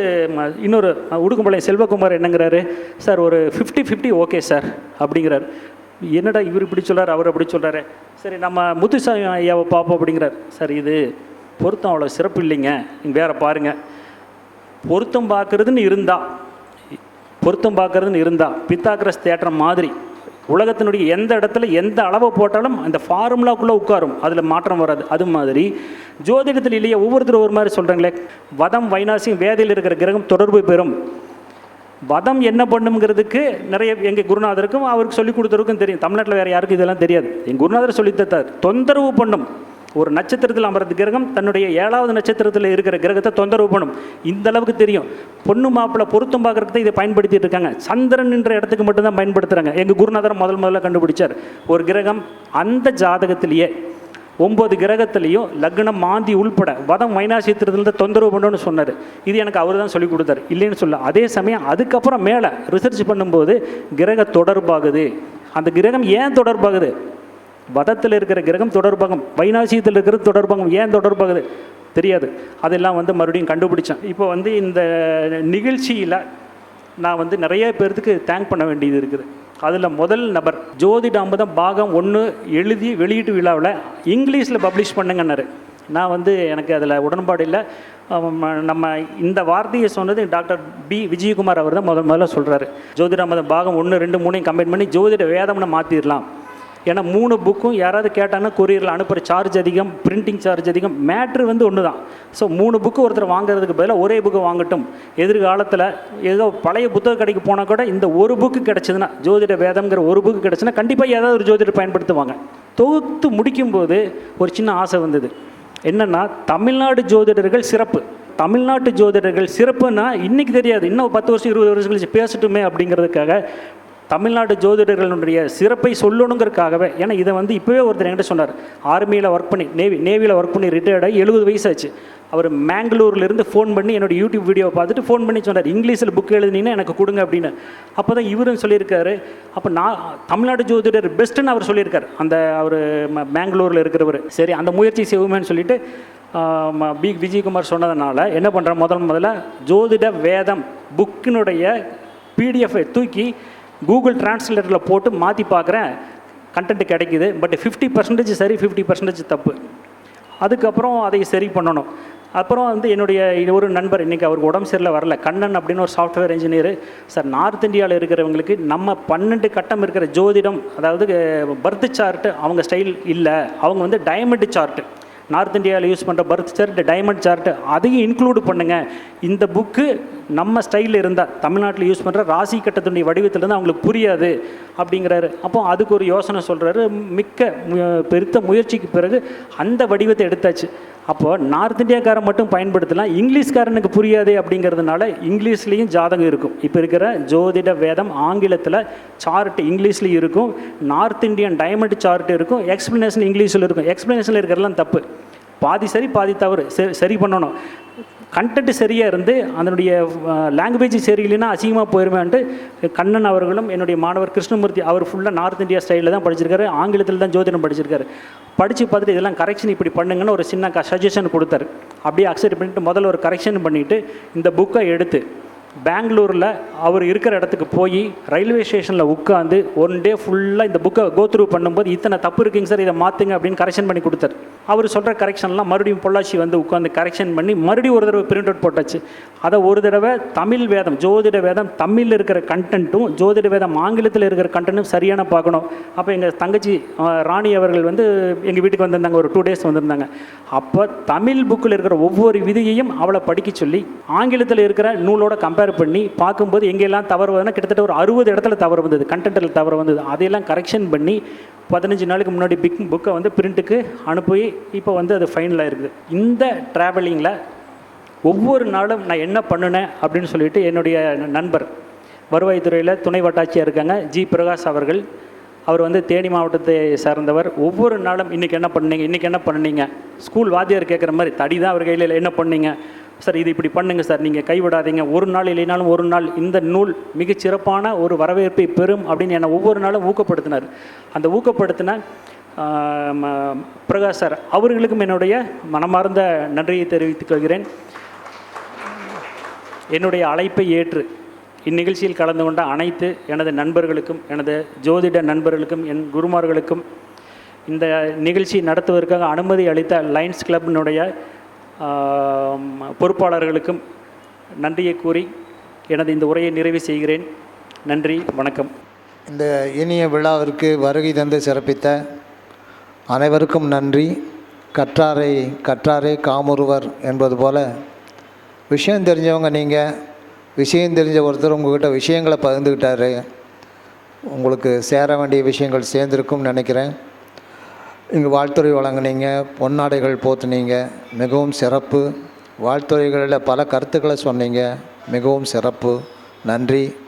இன்னொரு உடுக்கும்பாளையம் செல்வகுமார் என்னங்கிறாரு, சார் ஒரு 50-50 ஓகே சார் அப்படிங்கிறார். என்னடா இவர் இப்படி சொல்கிறார், அவர் அப்படி சொல்கிறாரு, சரி நம்ம முத்துசாமி ஐயாவை பார்ப்போம் அப்படிங்கிறார். சார் இது பொருத்தம் அவ்வளோ சிறப்பு இல்லைங்க, நீங்கள் வேறு பாருங்கள். பொருத்தம் பார்க்குறதுன்னு இருந்தால் பித்தாக்ரஸ் தேட்டர் மாதிரி உலகத்தினுடைய எந்த இடத்துல எந்த அளவை போட்டாலும் அந்த ஃபார்முலாக்குள்ளே உட்காரும், அதில் மாற்றம் வராது. அது மாதிரி ஜோதிடத்தில் இல்லையே, ஒவ்வொருத்தரும் ஒரு மாதிரி சொல்கிறாங்களே, வதம் வைநாசியம் வேதையில் இருக்கிற கிரகம் தொடர்பு பெறும், வதம் என்ன பண்ணுங்கிறதுக்கு நிறைய எங்கள் குருநாதருக்கும் அவருக்கு சொல்லிக் கொடுத்தவருக்கும் தெரியும். தமிழ்நாட்டில் வேறு யாருக்கும் இதெல்லாம் தெரியாது. எங்கள் குருநாதர் சொல்லித்தத்தார். தொந்தரவு பண்ணும் ஒரு நட்சத்திரத்தில் அமர்ந்த கிரகம் தன்னுடைய 7வது நட்சத்திரத்தில் இருக்கிற கிரகத்தை தொந்தரவு பண்ணும். இந்த அளவுக்கு தெரியும். பொண்ணு மாப்பிள்ளை பொருத்தம் பார்க்குறதுக்கு இதை பயன்படுத்திட்டு இருக்காங்க. சந்திரன் என்ற இடத்துக்கு மட்டும்தான் பயன்படுத்துகிறாங்க. எங்கள் குருநாதர் முதல்ல கண்டுபிடிச்சார். ஒரு கிரகம் அந்த ஜாதகத்திலேயே 9 கிரகத்திலையும் லக்னம் மாந்தி உள்பட வதம் வைநாசியத்திலிருந்து தொந்தரவு பண்ணணும்னு சொன்னார். இது எனக்கு அவர் தான் சொல்லிக் கொடுத்தாரு, இல்லைன்னு சொல்ல. அதே சமயம் அதுக்கப்புறம் மேலே ரிசர்ச் பண்ணும்போது கிரக தொடர்பாகுது. அந்த கிரகம் ஏன் தொடர்பாகுது? வதத்தில் இருக்கிற கிரகம் தொடர்பாகும், வைநாசியத்தில் இருக்கிறது தொடர்பாகும். ஏன் தொடர்பாகுது தெரியாது. அதெல்லாம் மறுபடியும் கண்டுபிடிச்சேன். இப்போ இந்த நிகழ்ச்சியில் நான் நிறைய பேர்த்துக்கு தேங்க் பண்ண வேண்டியது இருக்குது. அதில் முதல் நபர் ஜோதிட அமுதம் பாகம் 1 எழுதி வெளியீட்டு விழாவில் இங்கிலீஷில் பப்ளிஷ் பண்ணுங்கன்னாரு. நான் எனக்கு அதில் உடன்பாடு இல்லை. நம்ம இந்த வார்த்தையை சொன்னது டாக்டர் பி விஜயகுமார் அவர் தான் முதல்ல சொல்கிறாரு. ஜோதிட அமுதம் பாகம் 1, 2, 3 கம்பைன் பண்ணி ஜோதிட வேதம்னு மாற்றிடலாம். ஏன்னா 3 புக்கும் யாராவது கேட்டாங்கன்னா கொரியரில் அனுப்புகிற சார்ஜ் அதிகம், பிரிண்டிங் சார்ஜ் அதிகம். மேட்ரு ஒன்று தான். ஸோ 3 புக்கு ஒருத்தர் வாங்குறதுக்கு பதிலாக ஒரே புக்கு வாங்கட்டும். எதிர்காலத்தில் ஏதோ பழைய புத்தக கடைக்கு போனால் கூட இந்த ஒரு புக்கு கிடச்சிதுன்னா, ஜோதிட வேதம்ங்கிற ஒரு புக்கு கிடச்சுன்னா கண்டிப்பாக ஏதாவது ஒரு ஜோதிடர் பயன்படுத்துவாங்க. தொகுத்து முடிக்கும்போது ஒரு சின்ன ஆசை வந்தது. என்னென்னா, தமிழ்நாடு ஜோதிடர்கள் சிறப்பு. தமிழ்நாட்டு ஜோதிடர்கள் சிறப்புன்னா இன்றைக்கி தெரியாது, இன்னும் 10 வருஷம் 20 வருஷம் கழிச்சு பேசட்டுமே அப்படிங்கிறதுக்காக தமிழ்நாடு ஜோதிடர்களுடைய சிறப்பை சொல்லணுங்கிறதுக்காகவே. ஏன்னா இதை இப்போவே ஒருத்தர் என்கிட்ட சொன்னார். ஆர்மியில் ஒர்க் பண்ணி நேவியில் ஒர்க் பண்ணி ரிட்டையர்டாகி 70 வயசாச்சு. அவர் மேங்களூர்லேருந்து ஃபோன் பண்ணி என்னோடய யூடியூப் வீடியோவை பார்த்துட்டு ஃபோன் பண்ணி சொன்னார், இங்கிலீஷில் புக் எழுதினீங்கன்னா எனக்கு கொடுங்க அப்படின்னு. அப்போ தான் இவரும் சொல்லியிருக்காரு. அப்போ நான் தமிழ்நாடு ஜோதிடர் பெஸ்ட்டுன்னு அவர் சொல்லியிருக்கார், அந்த அவர் மேங்களூரில் இருக்கிறவர். சரி, அந்த முயற்சி செய்வோமேன்னு சொல்லிட்டு பி விஜயகுமார் சொன்னதுனால என்ன பண்ணுறேன், முதல்ல ஜோதிட வேதம் புக்கினுடைய பிடிஎஃப்பை தூக்கி கூகுள் டிரான்ஸ்லேட்டரில் போட்டு மாற்றி பார்க்குறேன். கண்டென்ட் கிடைக்குது. பட் 50% சரி, 50% தப்பு. அதுக்கப்புறம் அதை சரி பண்ணணும். அப்புறம் என்னுடைய ஒரு நண்பர், இன்றைக்கி அவருக்கு உடம்பு சரியில்லை வரல, கண்ணன் அப்படின்னு ஒரு சாஃப்ட்வேர் இன்ஜினியர். சார், நார்த் இந்தியாவில் இருக்கிறவங்களுக்கு நம்ம 12 கட்டம் இருக்கிற ஜோதிடம், அதாவது பர்த் சார்ட்டு அவங்க ஸ்டைல் இல்லை. அவங்க டைமண்ட் சார்ட்டு, நார்த் இந்தியாவில் யூஸ் பண்ணுற பர்த் சார்ட், டைமண்ட் சார்ட்டு, அதையும் இன்க்ளூடு பண்ணுங்கள். இந்த புக்கு நம்ம ஸ்டைலில் இருந்தால் தமிழ்நாட்டில் யூஸ் பண்ணுற ராசி கட்டத்தினுடைய வடிவத்திலேருந்து அவங்களுக்கு புரியாது அப்படிங்கிறாரு. அப்போ அதுக்கு ஒரு யோசனை சொல்கிறாரு. பெருத்த முயற்சிக்கு பிறகு அந்த வடிவத்தை எடுத்தாச்சு. அப்போது நார்த் இந்தியாக்காரன் மட்டும் பயன்படுத்தலாம், இங்கிலீஷ்காரனுக்கு புரியாது அப்படிங்கிறதுனால இங்கிலீஷ்லேயும் ஜாதகம் இருக்கும். இப்போ இருக்கிற ஜோதிட வேதம் ஆங்கிலத்தில் சார்ட் இங்கிலீஷ்லேயும் இருக்கும், நார்த் இந்தியன் டைமண்ட் சார்ட் இருக்கும், எக்ஸ்ப்ளனேஷன் இங்கிலீஷில் இருக்கும். எக்ஸ்ப்ளனேஷனில் இருக்கிறதெல்லாம் தப்பு, பாதி சரி பாதி தவறு. சரி பண்ணணும். கண்டென்ட் சரியாக இருந்து அதனுடைய லாங்குவேஜ் சரியில்லைன்னா அசிங்கமாக போயிருமேன்ட்டு கண்ணன் அவர்களும் என்னுடைய மாணவர் கிருஷ்ணமூர்த்தி அவர் ஃபுல்லாக நார்த் இந்தியா ஸ்டைலில் தான் படிச்சிருக்காரு, ஆங்கிலத்தில் தான் ஜோதிடம் படிச்சிருக்காரு. படித்து பார்த்துட்டு இதெல்லாம் கரெக்ஷன் இப்படி பண்ணுங்கன்னு ஒரு சின்ன சஜஷன் கொடுத்தாரு. அப்படியே அக்செப்ட் பண்ணிட்டு முதல்ல ஒரு கரெக்ஷன் பண்ணிவிட்டு இந்த புக்கை எடுத்து பெங்களூரில் அவர் இருக்கிற இடத்துக்கு போய் ரயில்வே ஸ்டேஷனில் உட்காந்து 1 டே ஃபுல்லாக இந்த புக்கை கோத்ரூ பண்ணும்போது இத்தனை தப்பு இருக்குங்க சார், இதை மாற்றுங்க அப்படின்னு கரெக்ஷன் பண்ணி கொடுத்தாரு. அவர் சொல்கிற கரெக்ஷன்லாம் மறுபடியும் பொள்ளாச்சி உட்காந்து கரெக்ஷன் பண்ணி மறுபடியும் ஒரு தடவை பிரிண்ட் அவுட் போட்டாச்சு. அதை ஒரு தடவை தமிழ் வேதம், ஜோதிட வேதம் தமிழில் இருக்கிற கண்டென்ட்டும் ஜோதிட வேதம் ஆங்கிலத்தில் இருக்கிற கண்டென்ட்டும் சரியான பார்க்கணும். அப்போ எங்கள் தங்கச்சி ராணி அவர்கள் எங்கள் வீட்டுக்கு வந்திருந்தாங்க, ஒரு 2 டேஸ் வந்திருந்தாங்க. அப்போ தமிழ் புக்கில் இருக்கிற ஒவ்வொரு விதியையும் அவளை படிக்க சொல்லி ஆங்கிலத்தில் இருக்கிற நூலோட கம்பேர் பண்ணி பார்க்கும்போது எங்கெல்லாம் தவறு வந்ததுன்னா கிட்டத்தட்ட ஒரு 60 இடத்துல தவறு வந்தது, கண்டென்ட்டில் தவறு வந்தது. அதையெல்லாம் கரெக்ஷன் பண்ணி 15 நாளுக்கு முன்னாடி புக்கை பிரிண்ட்டுக்கு அனுப்பி இப்போ அது ஃபைனலாக இருக்குது. இந்த ட்ராவலிங்கில் ஒவ்வொரு நாளும் நான் என்ன பண்ணினேன் அப்படின்னு சொல்லிட்டு என்னுடைய நண்பர் வருவாய்த்துறையில் துணை வட்டாட்சியாக இருக்காங்க ஜி பிரகாஷ் அவர்கள், அவர் தேனி மாவட்டத்தை சார்ந்தவர். ஒவ்வொரு நாளும் இன்றைக்கி என்ன பண்ணீங்க ஸ்கூல் வாத்தியார் கேட்குற மாதிரி தடி தான் அவர் கையில் என்ன பண்ணீங்க சார், இது இப்படி பண்ணுங்க சார், நீங்கள் கைவிடாதீங்க, ஒரு நாள் இல்லைனாலும் ஒரு நாள் இந்த நூல் மிகச்சிறப்பான ஒரு வரவேற்பை பெறும் அப்படின்னு என்னை ஒவ்வொரு நாளும் ஊக்கப்படுத்தினார். அந்த ஊக்கப்படுத்தின பிரகாஷ் சார் அவர்களுக்கும் என்னுடைய மனமார்ந்த நன்றியை தெரிவித்துக் கொள்கிறேன். என்னுடைய அழைப்பை ஏற்று இந்நிகழ்ச்சியில் கலந்து கொண்ட அனைத்து எனது நண்பர்களுக்கும், எனது ஜோதிட நண்பர்களுக்கும், என் குருமார்களுக்கும், இந்த நிகழ்ச்சி நடத்துவதற்காக அனுமதி அளித்த லயன்ஸ் கிளப்பினுடைய பொறுப்பாளர்களுக்கும் நன்றியை கூறி எனது இந்த உரையை நிறைவு செய்கிறேன். நன்றி, வணக்கம். இந்த இனிய விழாவிற்கு வருகை தந்து சிறப்பித்த அனைவருக்கும் நன்றி. கற்றாரே காமுறுவர் என்பது போல் விஷயம் தெரிஞ்சவங்க நீங்கள் விஷயம் தெரிஞ்ச ஒருத்தர் உங்கள்கிட்ட விஷயங்களை பகிர்ந்துக்கிட்டாரு. உங்களுக்கு சேர வேண்டிய விஷயங்கள் சேர்ந்துருக்கும்னு நினைக்கிறேன். இங்கே வாழ்த்துறை வழங்குனீங்க, பொன்னாடைகள் போத்துனீங்க, மிகவும் சிறப்பு. வாழ்த்துறைகளில் பல கருத்துக்களை சொன்னீங்க, மிகவும் சிறப்பு. நன்றி.